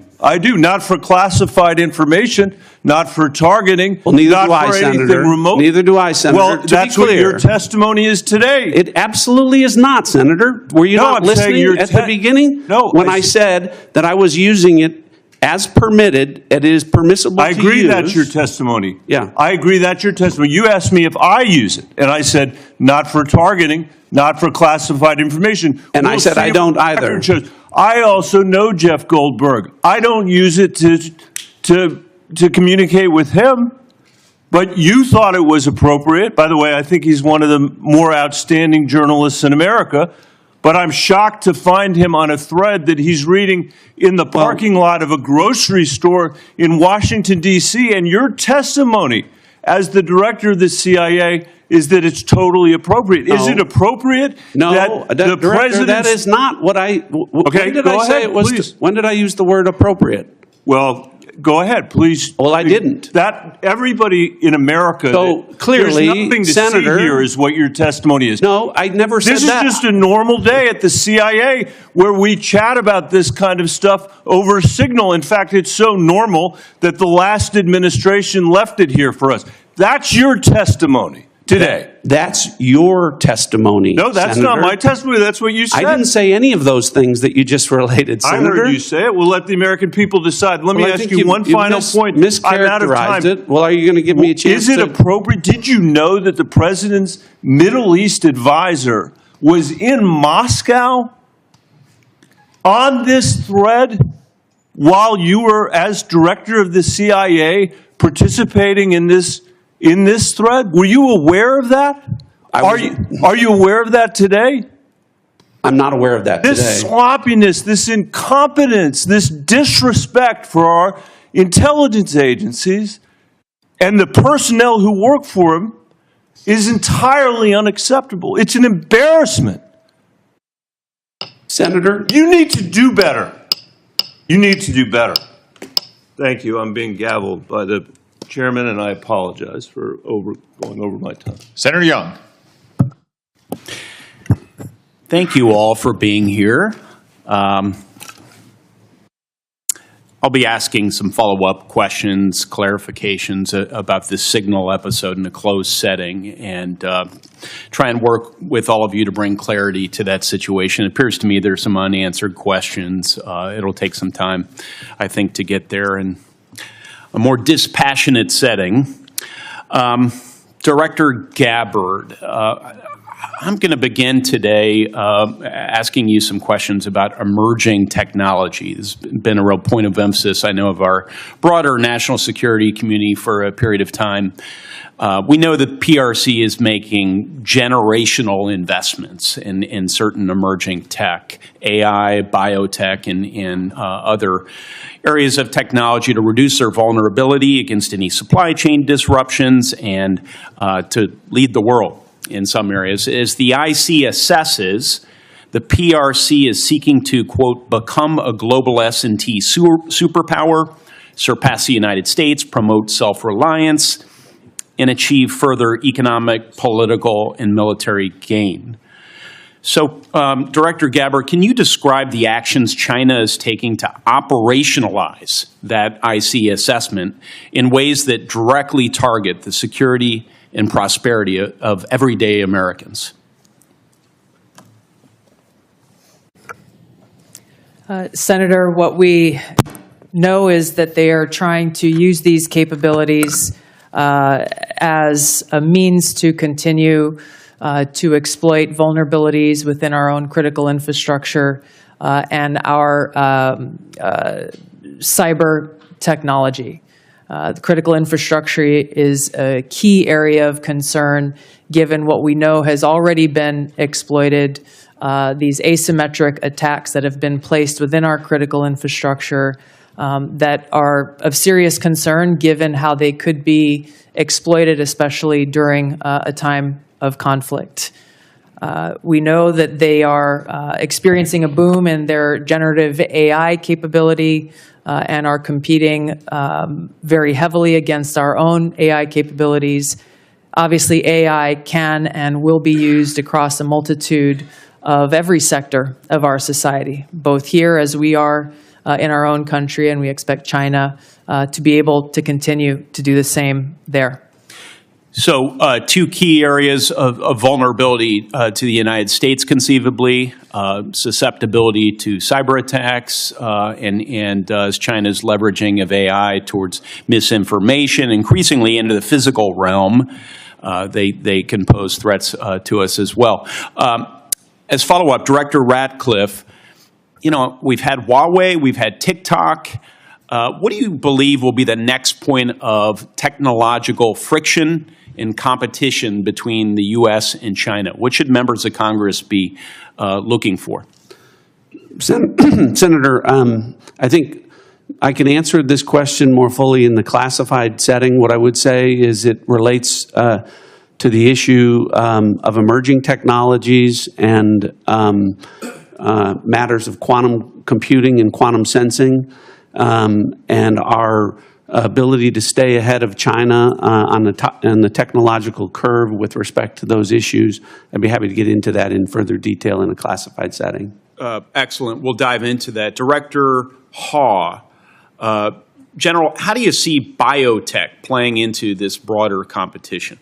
Not for classified information, not for targeting, well, neither not do I, for anything Senator. remote. Neither do I, Senator. Well, that's what your testimony is today. It absolutely is not, Senator. Were you not listening at the beginning? No. When I said that I was using it as permitted, it is permissible to use. I agree that's your testimony. Yeah. I agree that's your testimony. You asked me if I use it, and I said not for targeting, not for classified information. And I said I don't either. I also know Jeff Goldberg. I don't use it to communicate with him, but you thought it was appropriate. By the way, I think he's one of the more outstanding journalists in America. But I'm shocked to find him on a thread that he's reading in the parking lot of a grocery store in Washington, D.C. And your testimony as the director of the CIA is that it's totally appropriate. No. Is it appropriate? No, that the president? That is not what I. Okay, when did I say it was? Please. When did I use the word appropriate? Well, go ahead, please. Well, I didn't. That everybody in America. So clearly, there's nothing to Senator, see here is what your testimony is. No, I never said that. This is just a normal day at the CIA where we chat about this kind of stuff over signal. In fact, it's so normal that the last administration left it here for us. That's your testimony today. That's your testimony. No, that's Senator. not my testimony. That's what you said. I didn't say any of those things that you just related, I Senator. heard you say it. We'll let the American people decide. Let me Well, I ask think you one final point. I'm out of mischaracterized time. it. Well, are you going to give me a chance Is it to... appropriate? Did you know that the president's Middle East advisor was in Moscow on this thread while you were, as director of the CIA, participating in this thread? Were you aware of that? Are you aware of that today? I'm not aware of that This today. sloppiness, this incompetence, this disrespect for our intelligence agencies and the personnel who work for them is entirely unacceptable. It's an embarrassment. Senator? You need to do better. You need to do better. Thank you. I'm being gavelled by the chairman, and I apologize for going over my time. Senator Young. Thank you all for being here. I'll be asking some follow-up questions, clarifications about this Signal episode in a closed setting, and try and work with all of you to bring clarity to that situation. It appears to me there's some unanswered questions. It'll take some time, I think, to get there in a more dispassionate setting. Director Gabbard, I'm going to begin today asking you some questions about emerging technology. This has been a real point of emphasis, I know, of our broader national security community for a period of time. We know that PRC is making generational investments in certain emerging tech, AI, biotech, and other areas of technology to reduce their vulnerability against any supply chain disruptions and to lead the world in some areas. As the IC assesses, the PRC is seeking to, quote, become a global S&T superpower, surpass the United States, promote self-reliance, and achieve further economic, political, and military gain. So, Director Gabbard, can you describe the actions China is taking to operationalize that IC assessment in ways that directly target the security and prosperity of everyday Americans? Senator, what we know is that they are trying to use these capabilities as a means to continue to exploit vulnerabilities within our own critical infrastructure and our cyber technology. The critical infrastructure is a key area of concern given what we know has already been exploited, these asymmetric attacks that have been placed within our critical infrastructure that are of serious concern given how they could be exploited, especially during a time of conflict. We know that they are experiencing a boom in their generative AI capability and are competing very heavily against our own AI capabilities. Obviously, AI can and will be used across a multitude of every sector of our society, both here as we are in our own country, and we expect China to be able to continue to do the same there. So two key areas of vulnerability to the United States conceivably, susceptibility to cyber attacks, and as China's leveraging of AI towards misinformation, increasingly into the physical realm, they can pose threats to us as well. As follow-up, Director Ratcliffe, you know, we've had Huawei, we've had TikTok. What do you believe will be the next point of technological friction and competition between the U.S. and China? What should members of Congress be looking for? Senator, I think I can answer this question more fully in the classified setting. What I would say is it relates to the issue of emerging technologies and matters of quantum computing and quantum sensing, and our ability to stay ahead of China on the technological curve with respect to those issues. I'd be happy to get into that in further detail in a classified setting. Excellent. We'll dive into that. Director Haw, General, how do you see biotech playing into this broader competition?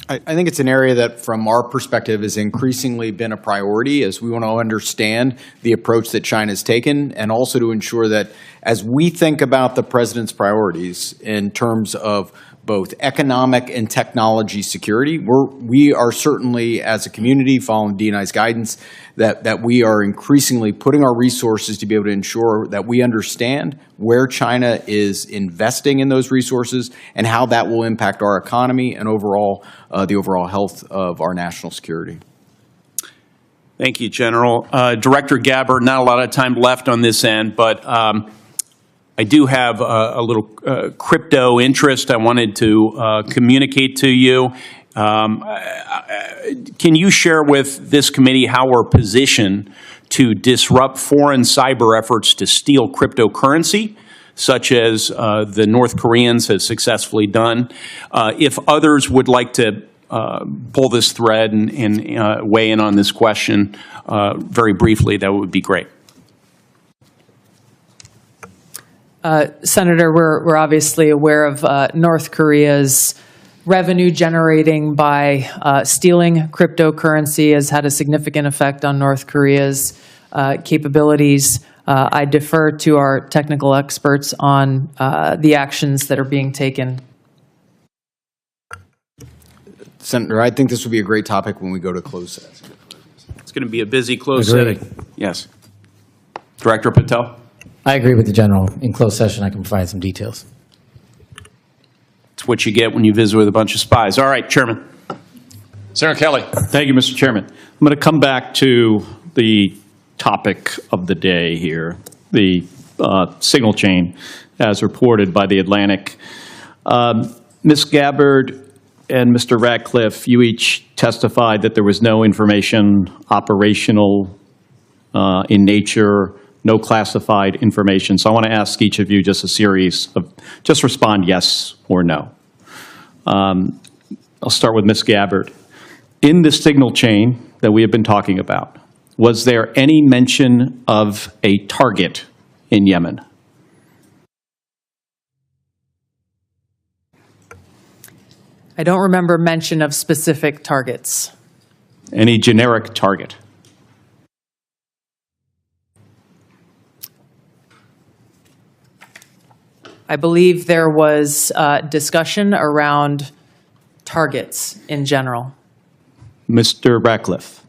I think it's an area that, from our perspective, has increasingly been a priority as we want to understand the approach that China's taken, and also to ensure that as we think about the president's priorities in terms of both economic and technology security, we are certainly, as a community, following DNI's guidance, that we are increasingly putting our resources to be able to ensure that we understand where China is investing in those resources and how that will impact our economy and overall the overall health of our national security. Thank you, General. Director Gabbard, not a lot of time left on this end, but I do have a little crypto interest I wanted to communicate to you. Can you share with this committee how we're positioned to disrupt foreign cyber efforts to steal cryptocurrency, such as the North Koreans have successfully done? If others would like to pull this thread and weigh in on this question very briefly, that would be great. Senator, we're obviously aware of North Korea's revenue generating by stealing cryptocurrency has had a significant effect on North Korea's capabilities. I defer to our technical experts on the actions that are being taken. Senator, I think this would be a great topic when we go to closed session. It's going to be a busy closed Agreed. setting. Yes. Director Patel? I agree with the general. In closed session, I can provide some details. It's what you get when you visit with a bunch of spies. All right, Chairman. Senator Kelly. Thank you, Mr. Chairman. I'm going to come back to the topic of the day here, the signal chain as reported by The Atlantic. Ms. Gabbard and Mr. Ratcliffe, you each testified that there was no information operational in nature, no classified information. So I want to ask each of you just a series of, just respond yes or no. I'll start with Ms. Gabbard. In the signal chain that we have been talking about, was there any mention of a target in Yemen? I don't remember mention of specific targets. Any generic target? I believe there was discussion around targets in general. Mr. Ratcliffe?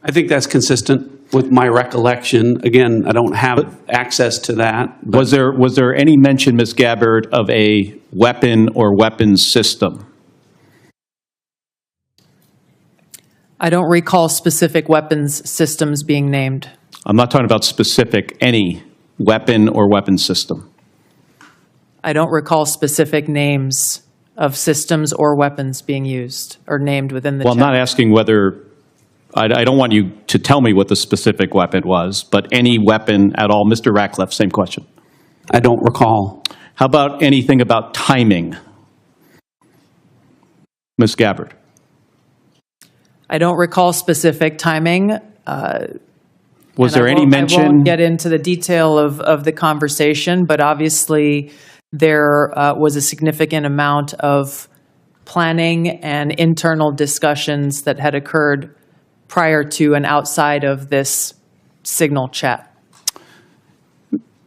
I think that's consistent with my recollection. Again, I don't have access to that. Was there any mention, Ms. Gabbard, of a weapon or weapons system? I don't recall specific weapons systems being named. I'm not talking about specific, any weapon or weapons system. I don't recall specific names of systems or weapons being used or named within the Well, I'm not asking whether, I don't want you to tell me what the specific weapon was, but any weapon at all. Mr. Ratcliffe, same question. I don't recall. How about anything about timing? Ms. Gabbard? I don't recall specific timing. Was there any mention? I won't get into the detail of the conversation, but obviously there was a significant amount of planning and internal discussions that had occurred prior to and outside of this signal chat.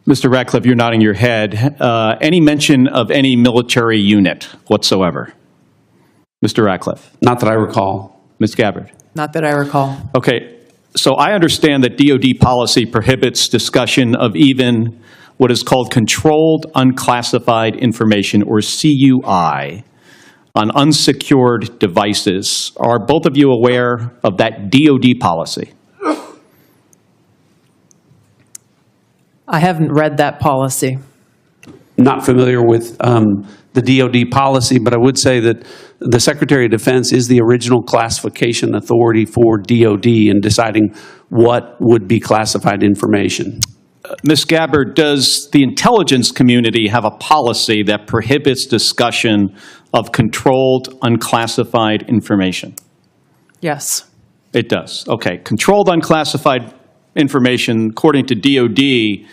Mr. Ratcliffe, you're nodding your head. Any mention of any military unit whatsoever? Mr. Ratcliffe? Not that I recall. Ms. Gabbard? Not that I recall. Okay, so I understand that DoD policy prohibits discussion of even what is called controlled unclassified information, or CUI, on unsecured devices. Are both of you aware of that DoD policy? I haven't read that policy. Not familiar with the DoD policy, but I would say that the Secretary of Defense is the original classification authority for DoD in deciding what would be classified information. Ms. Gabbard, does the intelligence community have a policy that prohibits discussion of controlled unclassified information? Yes. It does. Okay. Controlled unclassified information, according to DoD,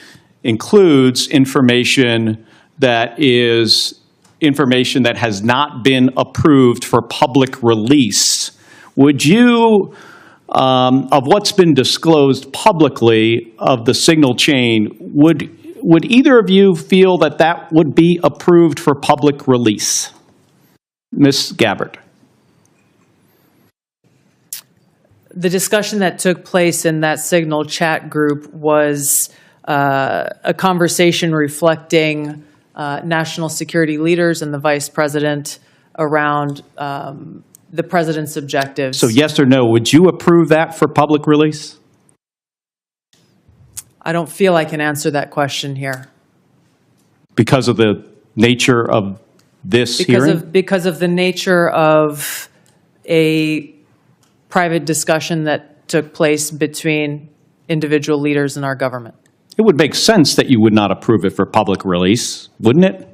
includes information that is information that has not been approved for public release. Would you, of what's been disclosed publicly of the signal chain, would either of you feel that that would be approved for public release? Ms. Gabbard. The discussion that took place in that Signal chat group was a conversation reflecting national security leaders and the vice president around the president's objectives. So yes or no, would you approve that for public release? I don't feel I can answer that question here. Because of the nature of this hearing? Because of the nature of a private discussion that took place between individual leaders in our government. It would make sense that you would not approve it for public release, wouldn't it?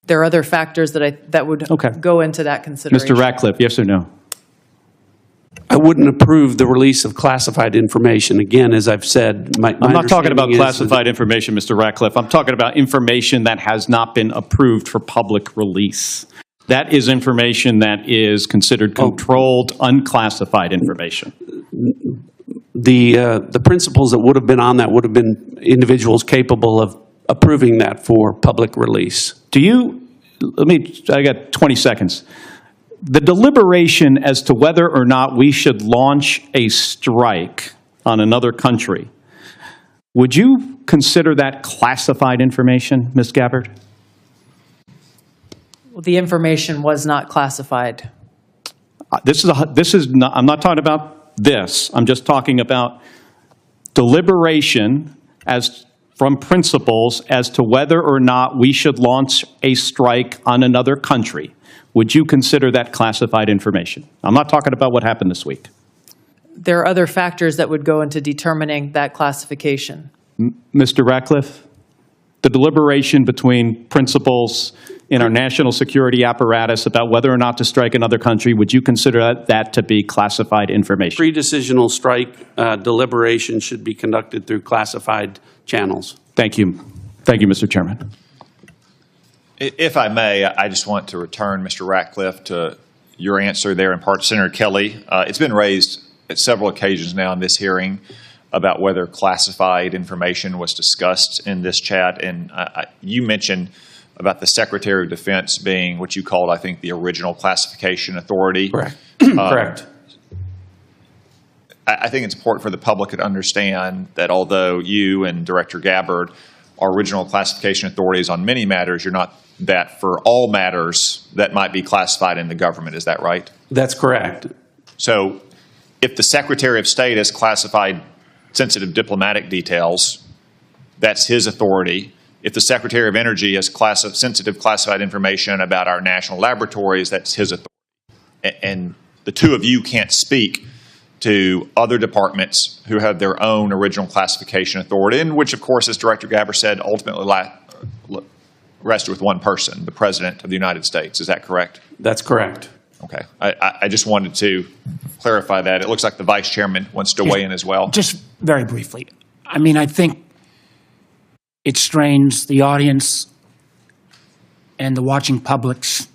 There are other factors that would go into that consideration. Mr. Ratcliffe, yes or no? I wouldn't approve the release of classified information. Again, as I've said, my I'm not talking about understanding is classified information, Mr. Ratcliffe. I'm talking about information that has not been approved for public release. That is information that is considered controlled, unclassified information. The principles that would have been on that would have been individuals capable of approving that for public release. I got 20 seconds. The deliberation as to whether or not we should launch a strike on another country, would you consider that classified information, Ms. Gabbard? The information was not classified. I'm not talking about this. I'm just talking about deliberation from principles as to whether or not we should launch a strike on another country. Would you consider that classified information? I'm not talking about what happened this week. There are other factors that would go into determining that classification. Mr. Ratcliffe, the deliberation between principals in our national security apparatus about whether or not to strike another country, would you consider that to be classified information? Pre-decisional strike deliberation should be conducted through classified channels. Thank you. Thank you, Mr. Chairman. If I may, I just want to return, Mr. Ratcliffe, to your answer there in part to Senator Kelly. It's been raised at several occasions now in this hearing about whether classified information was discussed in this chat. And you mentioned about the Secretary of Defense being what you called, I think, the original classification authority. Correct. Correct. I think it's important for the public to understand that although you and Director Gabbard are original classification authorities on many matters, you're not that for all matters that might be classified in the government. Is that right? That's correct. So if the Secretary of State has classified sensitive diplomatic details, that's his authority. If the Secretary of Energy has sensitive classified information about our national laboratories, that's his authority. And the two of you can't speak to other departments who have their own original classification authority, and which, of course, as Director Gabbard said, ultimately rested with one person, the President of the United States. Is that correct? That's correct. Okay. I just wanted to clarify that. It looks like the Vice Chairman wants to weigh in as well. Just very briefly. I mean, I think it strains the audience and the watching public's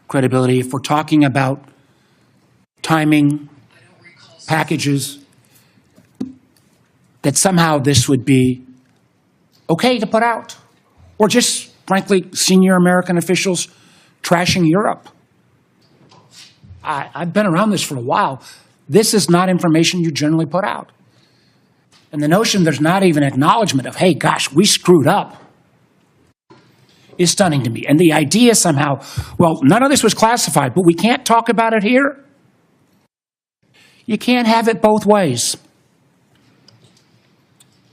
credibility if we're talking about timing, packages, that somehow this would be okay to put out, or just, frankly, senior American officials trashing Europe. I've been around this for a while. This is not information you generally put out. And the notion there's not even acknowledgement of, hey, gosh, we screwed up, is stunning to me. And the idea somehow, well, none of this was classified, but we can't talk about it here. You can't have it both ways.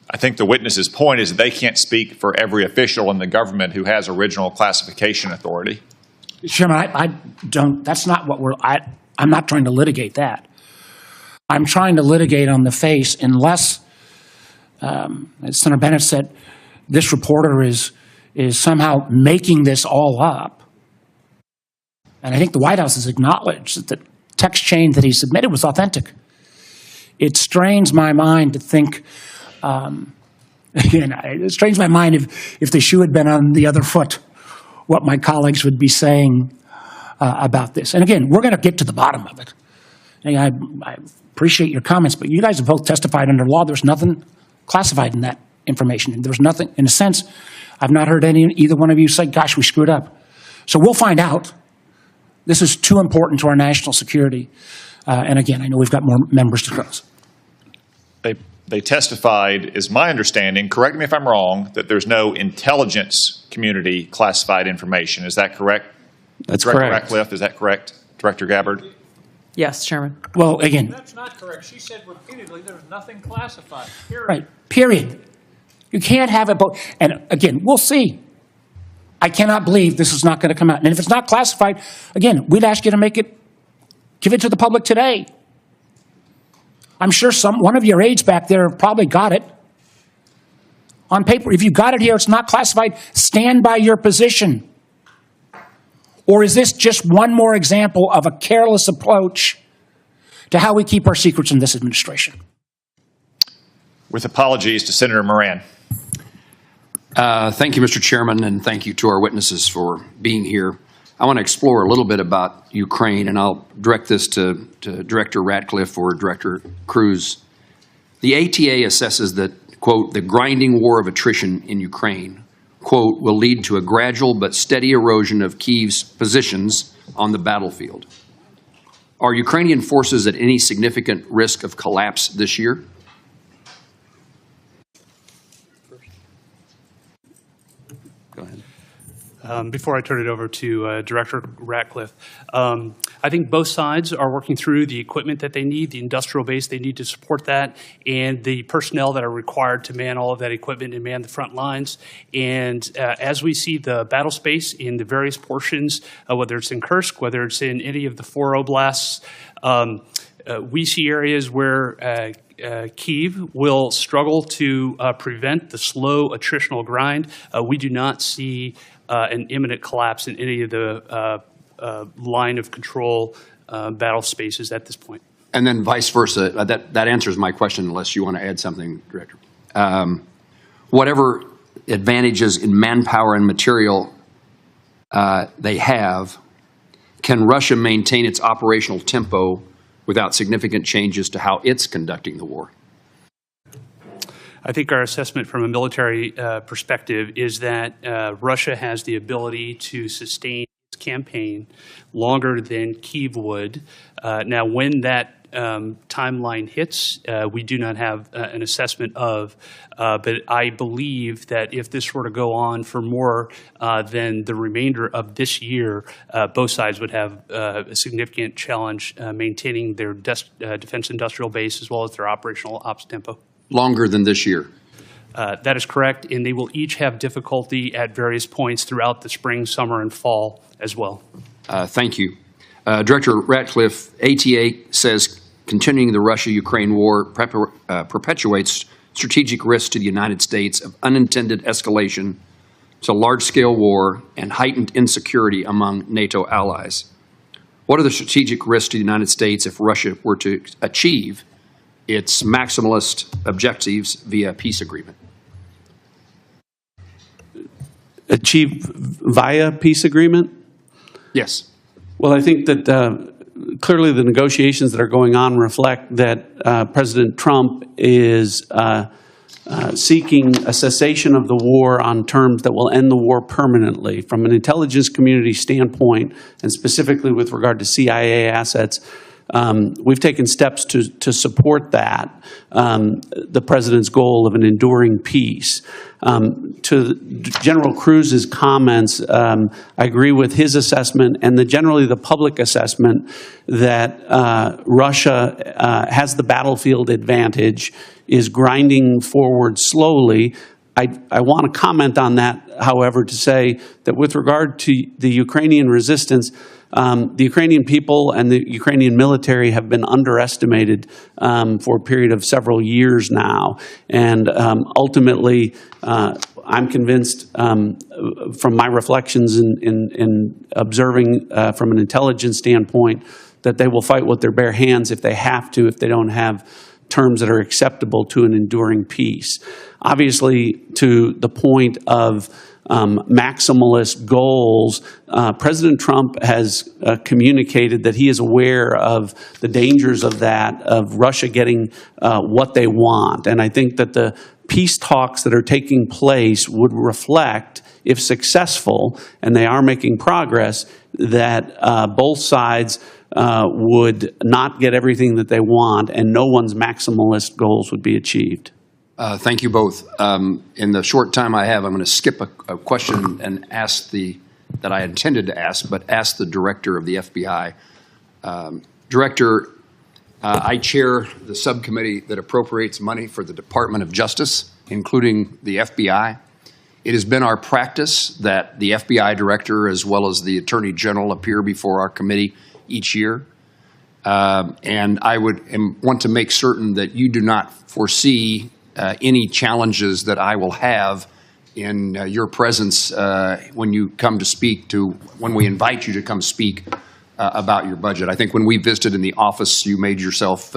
I think the witness's point is that they can't speak for every official in the government who has original classification authority. Chairman, I don't, that's not what I'm not trying to litigate that. I'm trying to litigate on the face unless, as Senator Bennett said, this reporter is somehow making this all up. And I think the White House has acknowledged that the text chain that he submitted was authentic. It strains my mind to think again, it strains my mind if the shoe had been on the other foot, what my colleagues would be saying about this. And again, we're going to get to the bottom of it. And I appreciate your comments, but you guys have both testified under law. There's nothing classified in that information. And there's nothing, in a sense, I've not heard either one of you say, gosh, we screwed up. So we'll find out. This is too important to our national security. And again, I know we've got more members to close. They testified, is my understanding, correct me if I'm wrong, that there's no intelligence community classified information. Is that correct? That's Director correct. Ratcliffe, is that correct? Director Gabbard? Yes, Chairman. Well, again, That's not correct. She said repeatedly there's nothing classified, period. right, period. You can't have it both. And again, we'll see. I cannot believe this is not going to come out. And if it's not classified, again, we'd ask you to give it to the public today. I'm sure one of your aides back there probably got it on paper. If you got it here, it's not classified, stand by your position. Or is this just one more example of a careless approach to how we keep our secrets in this administration? With apologies to Senator Moran. Thank you, Mr. Chairman, and thank you to our witnesses for being here. I want to explore a little bit about Ukraine, and I'll direct this to Director Ratcliffe or Director Cruz. The ATA assesses that, quote, the grinding war of attrition in Ukraine, quote, will lead to a gradual but steady erosion of Kyiv's positions on the battlefield. Are Ukrainian forces at any significant risk of collapse this year? Go ahead. Before I turn it over to Director Ratcliffe, I think both sides are working through the equipment that they need, the industrial base they need to support that, and the personnel that are required to man all of that equipment and man the front lines. And as we see the battle space in the various portions, whether it's in Kursk, whether it's in any of the 4 oblasts, we see areas where Kyiv will struggle to prevent the slow attritional grind. We do not see an imminent collapse in any of the line of control battle spaces at this point. And then vice versa. That answers my question, unless you want to add something, Director. Whatever advantages in manpower and material they have, can Russia maintain its operational tempo without significant changes to how it's conducting the war? I think our assessment from a military perspective is that Russia has the ability to sustain its campaign longer than Kyiv would. Now, when that timeline hits, we do not have an assessment of, but I believe that if this were to go on for more than the remainder of this year, both sides would have a significant challenge maintaining their defense industrial base as well as their operational ops tempo. Longer than this year? That is correct, and they will each have difficulty at various points throughout the spring, summer, and fall as well. Thank you. Director Ratcliffe, ATA says continuing the Russia-Ukraine war perpetuates strategic risks to the United States of unintended escalation to large-scale war and heightened insecurity among NATO allies. What are the strategic risks to the United States if Russia were to achieve its maximalist objectives via peace agreement? Achieve via peace agreement? Yes. Well, I think that clearly the negotiations that are going on reflect that President Trump is seeking a cessation of the war on terms that will end the war permanently. From an intelligence community standpoint, and specifically with regard to CIA assets, we've taken steps to support that, the president's goal of an enduring peace. To General Cruz's comments, I agree with his assessment and generally the public assessment that Russia has the battlefield advantage, is grinding forward slowly. I want to comment on that, however, to say that with regard to the Ukrainian resistance, the Ukrainian people and the Ukrainian military have been underestimated for a period of several years now. And ultimately, I'm convinced from my reflections in observing from an intelligence standpoint that they will fight with their bare hands if they have to, if they don't have terms that are acceptable to an enduring peace. Obviously, to the point of maximalist goals, President Trump has communicated that he is aware of the dangers of that, of Russia getting what they want. And I think that the peace talks that are taking place would reflect, if successful, and they are making progress, that both sides would not get everything that they want and no one's maximalist goals would be achieved. Thank you both. In the short time I have, I'm going to skip a question and ask that I intended to ask, but ask the director of the FBI. Director, I chair the subcommittee that appropriates money for the Department of Justice, including the FBI. It has been our practice that the FBI director as well as the Attorney General appear before our committee each year. And I want to make certain that you do not foresee any challenges that I will have in your presence when you come to speak when we invite you to come speak about your budget. I think when we visited in the office, you made yourself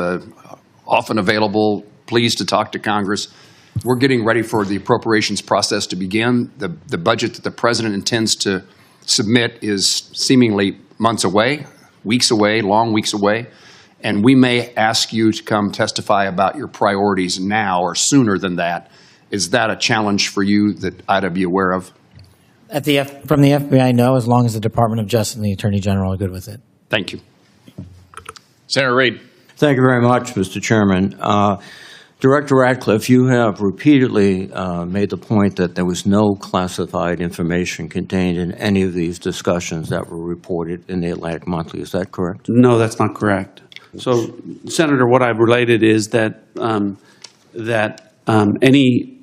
often available, pleased to talk to Congress. We're getting ready for the appropriations process to begin. The budget that the President intends to submit is seemingly months away, weeks away, long weeks away. And we may ask you to come testify about your priorities now or sooner than that. Is that a challenge for you that I ought to be aware of? From the FBI, no, as long as the Department of Justice and the Attorney General are good with it. Thank you. Senator Reid. Thank you very much, Mr. Chairman. Director Ratcliffe, you have repeatedly made the point that there was no classified information contained in any of these discussions that were reported in the Atlantic Monthly. Is that correct? No, that's not correct. So, Senator, what I've related is that any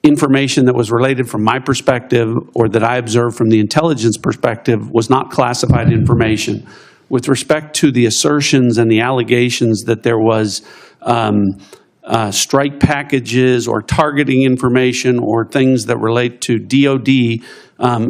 information that was related from my perspective or that I observed from the intelligence perspective was not classified information. With respect to the assertions and the allegations that there was strike packages or targeting information or things that relate to DOD,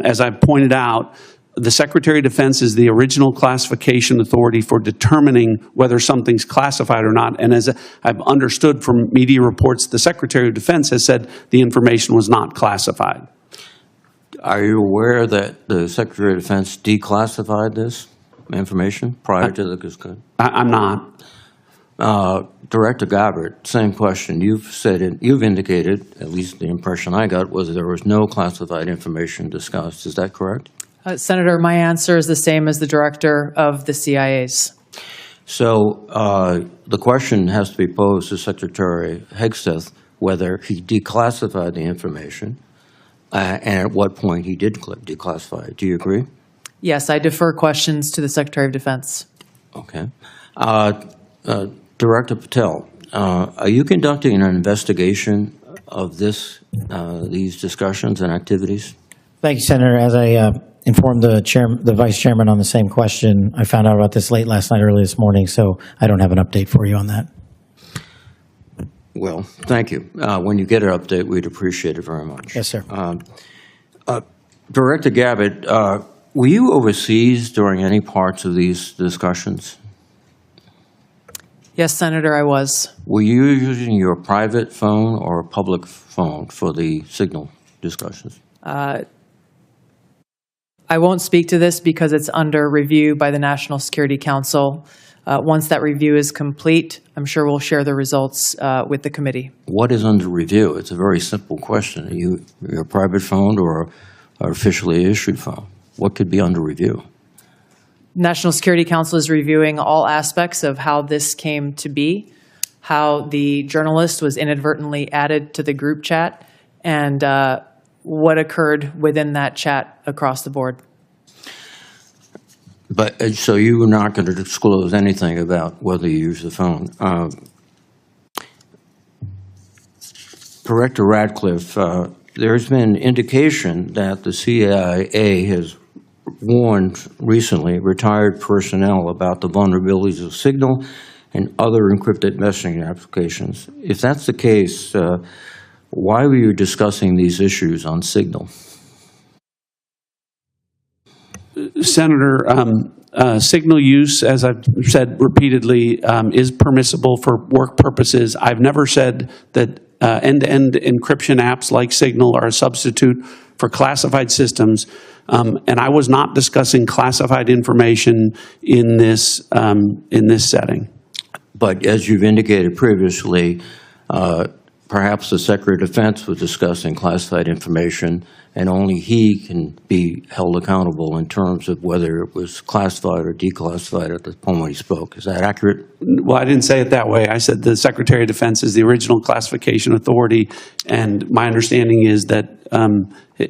as I've pointed out, the Secretary of Defense is the original classification authority for determining whether something's classified or not. And as I've understood from media reports, the Secretary of Defense has said the information was not classified. Are you aware that the Secretary of Defense declassified this information prior to the discussion? I'm not. Director Gabbard, same question. You've indicated, at least the impression I got, was that there was no classified information discussed. Is that correct? Senator, my answer is the same as the director of the CIA's. So the question has to be posed to Secretary Hegseth whether he declassified the information and at what point he did declassify it. Do you agree? Yes, I defer questions to the Secretary of Defense. Okay. Director Patel, are you conducting an investigation of these discussions and activities? Thank you, Senator. As I informed the Vice Chairman on the same question, I found out about this late last night, early this morning, so I don't have an update for you on that. Well, thank you. When you get an update, we'd appreciate it very much. Yes, sir. Director Gabbard, were you overseas during any parts of these discussions? Yes, Senator, I was. Were you using your private phone or a public phone for the Signal discussions? I won't speak to this because it's under review by the National Security Council. Once that review is complete, I'm sure we'll share the results with the committee. What is under review? It's a very simple question. Are you your private phone or an officially issued phone? What could be under review? National Security Council is reviewing all aspects of how this came to be, how the journalist was inadvertently added to the group chat, and what occurred within that chat across the board. But so you were not going to disclose anything about whether you use the phone. Director Ratcliffe, there's been indication that the CIA has warned recently retired personnel about the vulnerabilities of Signal and other encrypted messaging applications. If that's the case, why were you discussing these issues on Signal? Senator, signal use, as I've said repeatedly, is permissible for work purposes. I've never said that end-to-end encryption apps like Signal are a substitute for classified systems, and I was not discussing classified information in this setting. But as you've indicated previously, perhaps the Secretary of Defense was discussing classified information, and only he can be held accountable in terms of whether it was classified or declassified at the point when he spoke. Is that accurate? Well, I didn't say it that way. I said the Secretary of Defense is the original classification authority, and my understanding is that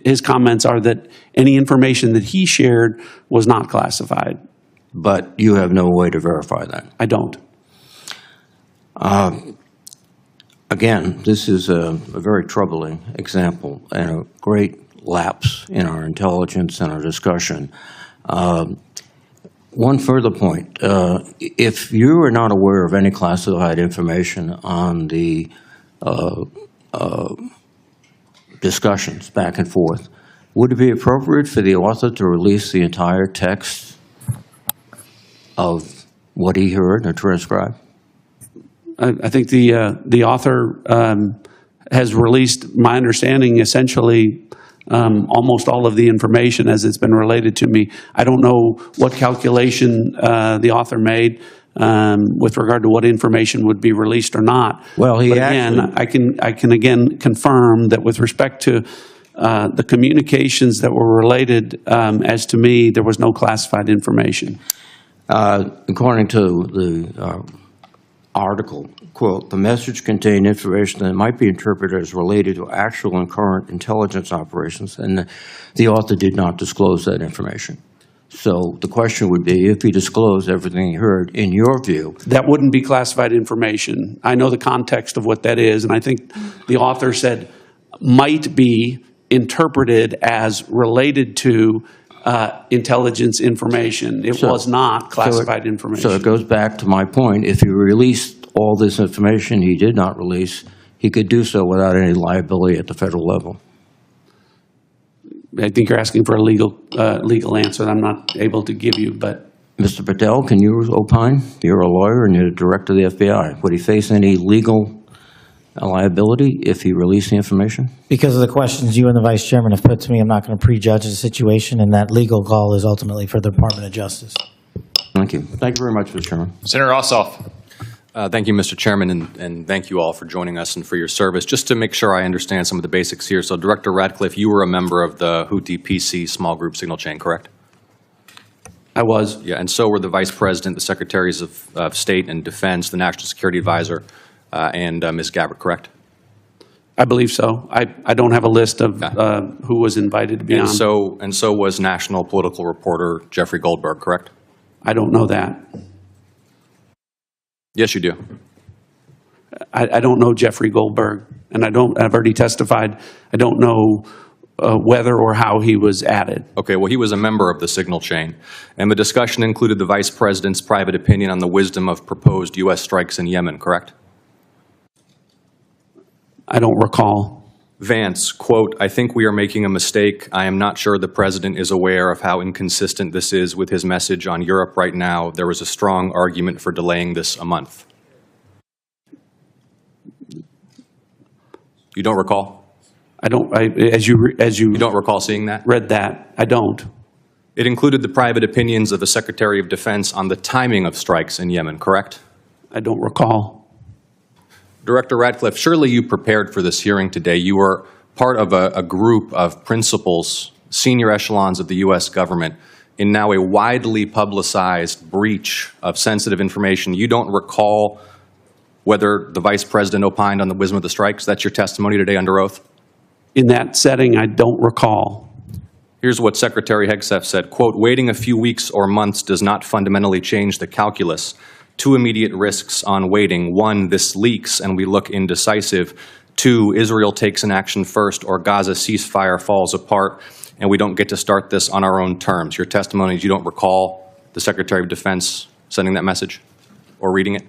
his comments are that any information that he shared was not classified. But you have no way to verify that? I don't. Again, this is a very troubling example and a great lapse in our intelligence and our discussion. One further point, if you are not aware of any classified information on the discussions back and forth, would it be appropriate for the author to release the entire text of what he heard or transcribed? I think the author has released, my understanding, essentially almost all of the information as it's been related to me. I don't know what calculation the author made with regard to what information would be released or not. Well, but again, I can again confirm that with respect to the communications that were related, as to me, there was no classified information. According to the article, quote, the message contained information that might be interpreted as related to actual and current intelligence operations, and the author did not disclose that information. So the question would be, if he disclosed everything he heard, in your view. That wouldn't be classified information. I know the context of what that is, and I think the author said might be interpreted as related to intelligence information. It was not classified information. So it goes back to my point. If he released all this information he did not release, he could do so without any liability at the federal level. I think you're asking for a legal answer that I'm not able to give you, but. Mr. Patel, can you opine? You're a lawyer and you're the director of the FBI. Would he face any legal liability if he released the information? Because of the questions you and the Vice Chairman have put to me, I'm not going to prejudge the situation, and that legal call is ultimately for the Department of Justice. Thank you. Thank you very much, Mr. Chairman. Senator Ossoff. Thank you, Mr. Chairman, and thank you all for joining us and for your service. Just to make sure I understand some of the basics here, so Director Ratcliffe, you were a member of the Houthi PC small group signal chain, correct? I was. Yeah, and so were the Vice President, the Secretaries of State and Defense, the National Security Advisor, and Ms. Gabbard, correct? I believe so. I don't have a list of who was invited to be on. And so was National Political Reporter Jeffrey Goldberg, correct? I don't know that. Yes, you do. I don't know Jeffrey Goldberg, and I've already testified. I don't know whether or how he was added. Okay, well, he was a member of the signal chain, and the discussion included the Vice President's private opinion on the wisdom of proposed U.S. strikes in Yemen, correct? I don't recall. Vance, quote, I think we are making a mistake. I am not sure the President is aware of how inconsistent this is with his message on Europe right now. There was a strong argument for delaying this a month. You don't recall? I don't, as you don't recall seeing that? Read that. I don't. It included the private opinions of the Secretary of Defense on the timing of strikes in Yemen, correct? I don't recall. Director Ratcliffe, surely you prepared for this hearing today. You were part of a group of principals, senior echelons of the U.S. government, in now a widely publicized breach of sensitive information. You don't recall whether the Vice President opined on the wisdom of the strikes? That's your testimony today under oath? In that setting, I don't recall. Here's what Secretary Hegseth said, quote, waiting a few weeks or months does not fundamentally change the calculus. Two immediate risks on waiting. One, this leaks and we look indecisive. Two, Israel takes an action first or Gaza ceasefire falls apart and we don't get to start this on our own terms. Your testimony is you don't recall the Secretary of Defense sending that message or reading it?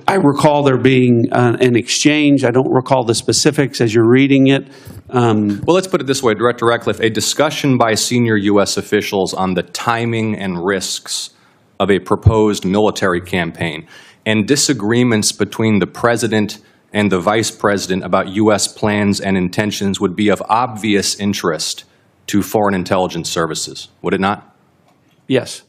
I recall there being an exchange. I don't recall the specifics as you're reading it. Well, let's put it this way, Director Ratcliffe, a discussion by senior U.S. officials on the timing and risks of a proposed military campaign and disagreements between the President and the Vice President about U.S. plans and intentions would be of obvious interest to foreign intelligence services, would it not? Yes.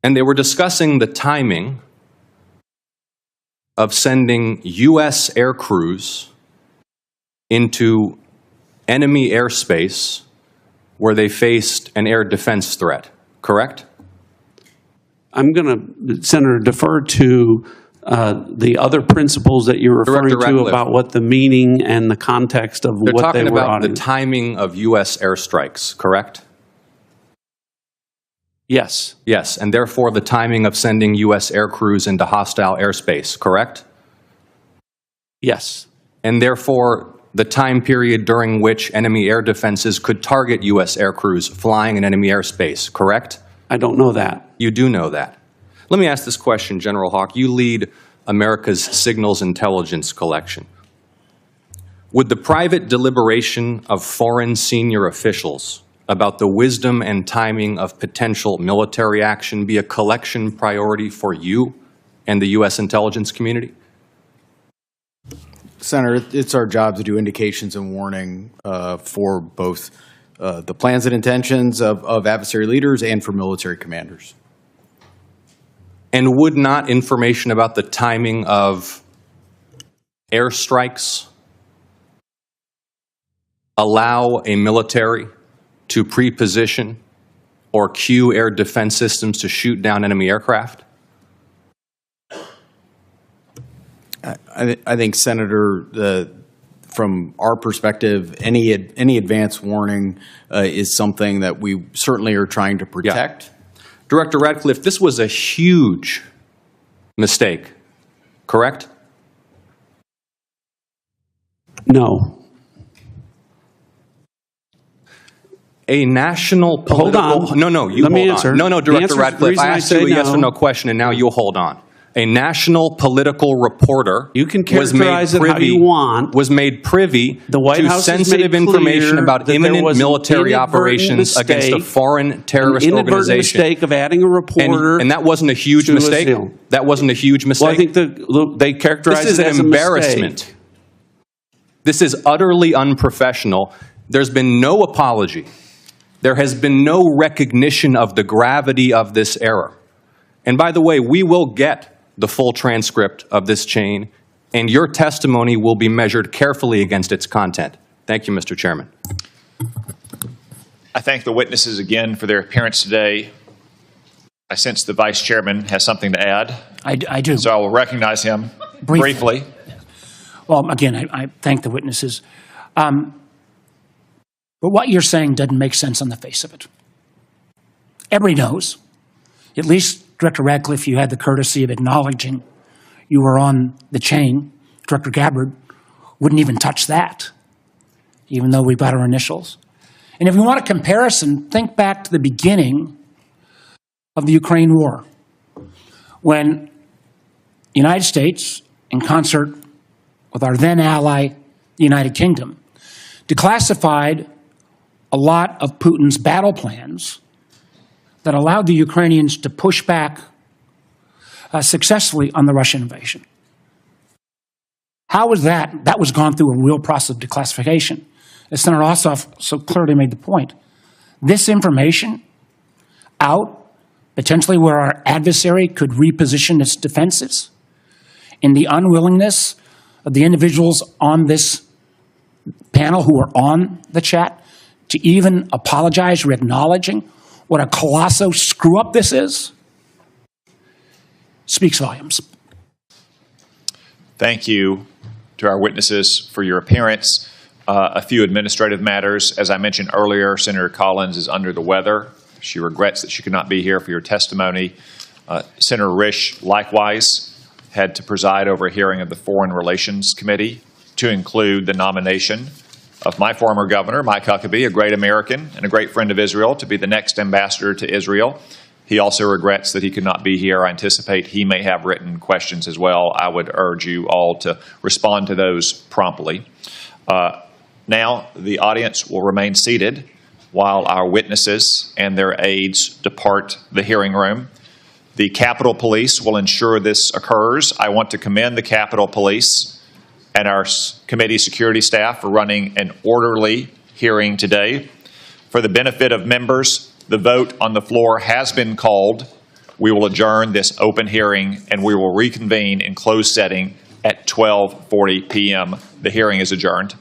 And they were discussing the timing of sending U.S. air crews into enemy airspace where they faced an air defense threat, correct? I'm going to, Senator, defer to the other principles that you're referring Director to Ratcliffe. about what the meaning and the context of They're what they talking were about on. the timing of U.S. airstrikes, correct? Yes. Yes, and therefore the timing of sending U.S. air crews into hostile airspace, correct? Yes. And therefore the time period during which enemy air defenses could target U.S. air crews flying in enemy airspace, correct? I don't know that. You do know that. Let me ask this question, General Hawk. You lead America's signals intelligence collection. Would the private deliberation of foreign senior officials about the wisdom and timing of potential military action be a collection priority for you and the U.S. intelligence community? Senator, it's our job to do indications and warning for both the plans and intentions of adversary leaders and for military commanders. And would not information about the timing of airstrikes allow a military to pre-position or cue air defense systems to shoot down enemy aircraft? I think, Senator, from our perspective, any advance warning is something that we certainly are trying to protect. Yeah. Director Ratcliffe, this was a huge mistake, correct? No. A national political... Hold on. No, you Let me hold answer. on. No, The Director answer- the Ratcliffe, reason I I asked you say a yes or no- no question, and now you hold on. A national political reporter You can was made characterize it how privy- you want. was made privy The White to House has sensitive made information clear about that there imminent was an military inadvertent operations against a mistake, foreign terrorist an inadvertent organization. mistake of adding a reporter. And that wasn't a huge to a mistake? deal. That wasn't a huge mistake? Well, I think they characterize This is it an as a embarrassment. mistake. This is utterly unprofessional. There's been no apology. There has been no recognition of the gravity of this error. And by the way, we will get the full transcript of this chain, and your testimony will be measured carefully against its content. Thank you, Mr. Chairman. I thank the witnesses again for their appearance today. I sense the Vice Chairman has something to add. I do. So I will recognize him briefly. Well, again, I thank the witnesses. But what you're saying doesn't make sense on the face of it. Everybody knows, at least Director Ratcliffe, you had the courtesy of acknowledging you were on the chain. Director Gabbard wouldn't even touch that, even though we've got our initials. And if you want a comparison, think back to the beginning of the Ukraine war, when the United States, in concert with our then ally, the United Kingdom, declassified a lot of Putin's battle plans that allowed the Ukrainians to push back successfully on the Russian invasion. How was that? That was gone through a real process of declassification. As Senator Ossoff so clearly made the point, this information out, potentially where our adversary could reposition its defenses, in the unwillingness of the individuals on this panel who were on the chat to even apologize or acknowledging what a colossal screw-up this is, speaks volumes. Thank you to our witnesses for your appearance. A few administrative matters. As I mentioned earlier, Senator Collins is under the weather. She regrets that she could not be here for your testimony. Senator Risch likewise had to preside over a hearing of the Foreign Relations Committee to include the nomination of my former governor, Mike Huckabee, a great American and a great friend of Israel, to be the next ambassador to Israel. He also regrets that he could not be here. I anticipate he may have written questions as well. I would urge you all to respond to those promptly. Now, the audience will remain seated while our witnesses and their aides depart the hearing room. The Capitol Police will ensure this occurs. I want to commend the Capitol Police and our committee security staff for running an orderly hearing today. For the benefit of members, the vote on the floor has been called. We will adjourn this open hearing and we will reconvene in closed setting at 12:40 p.m. The hearing is adjourned.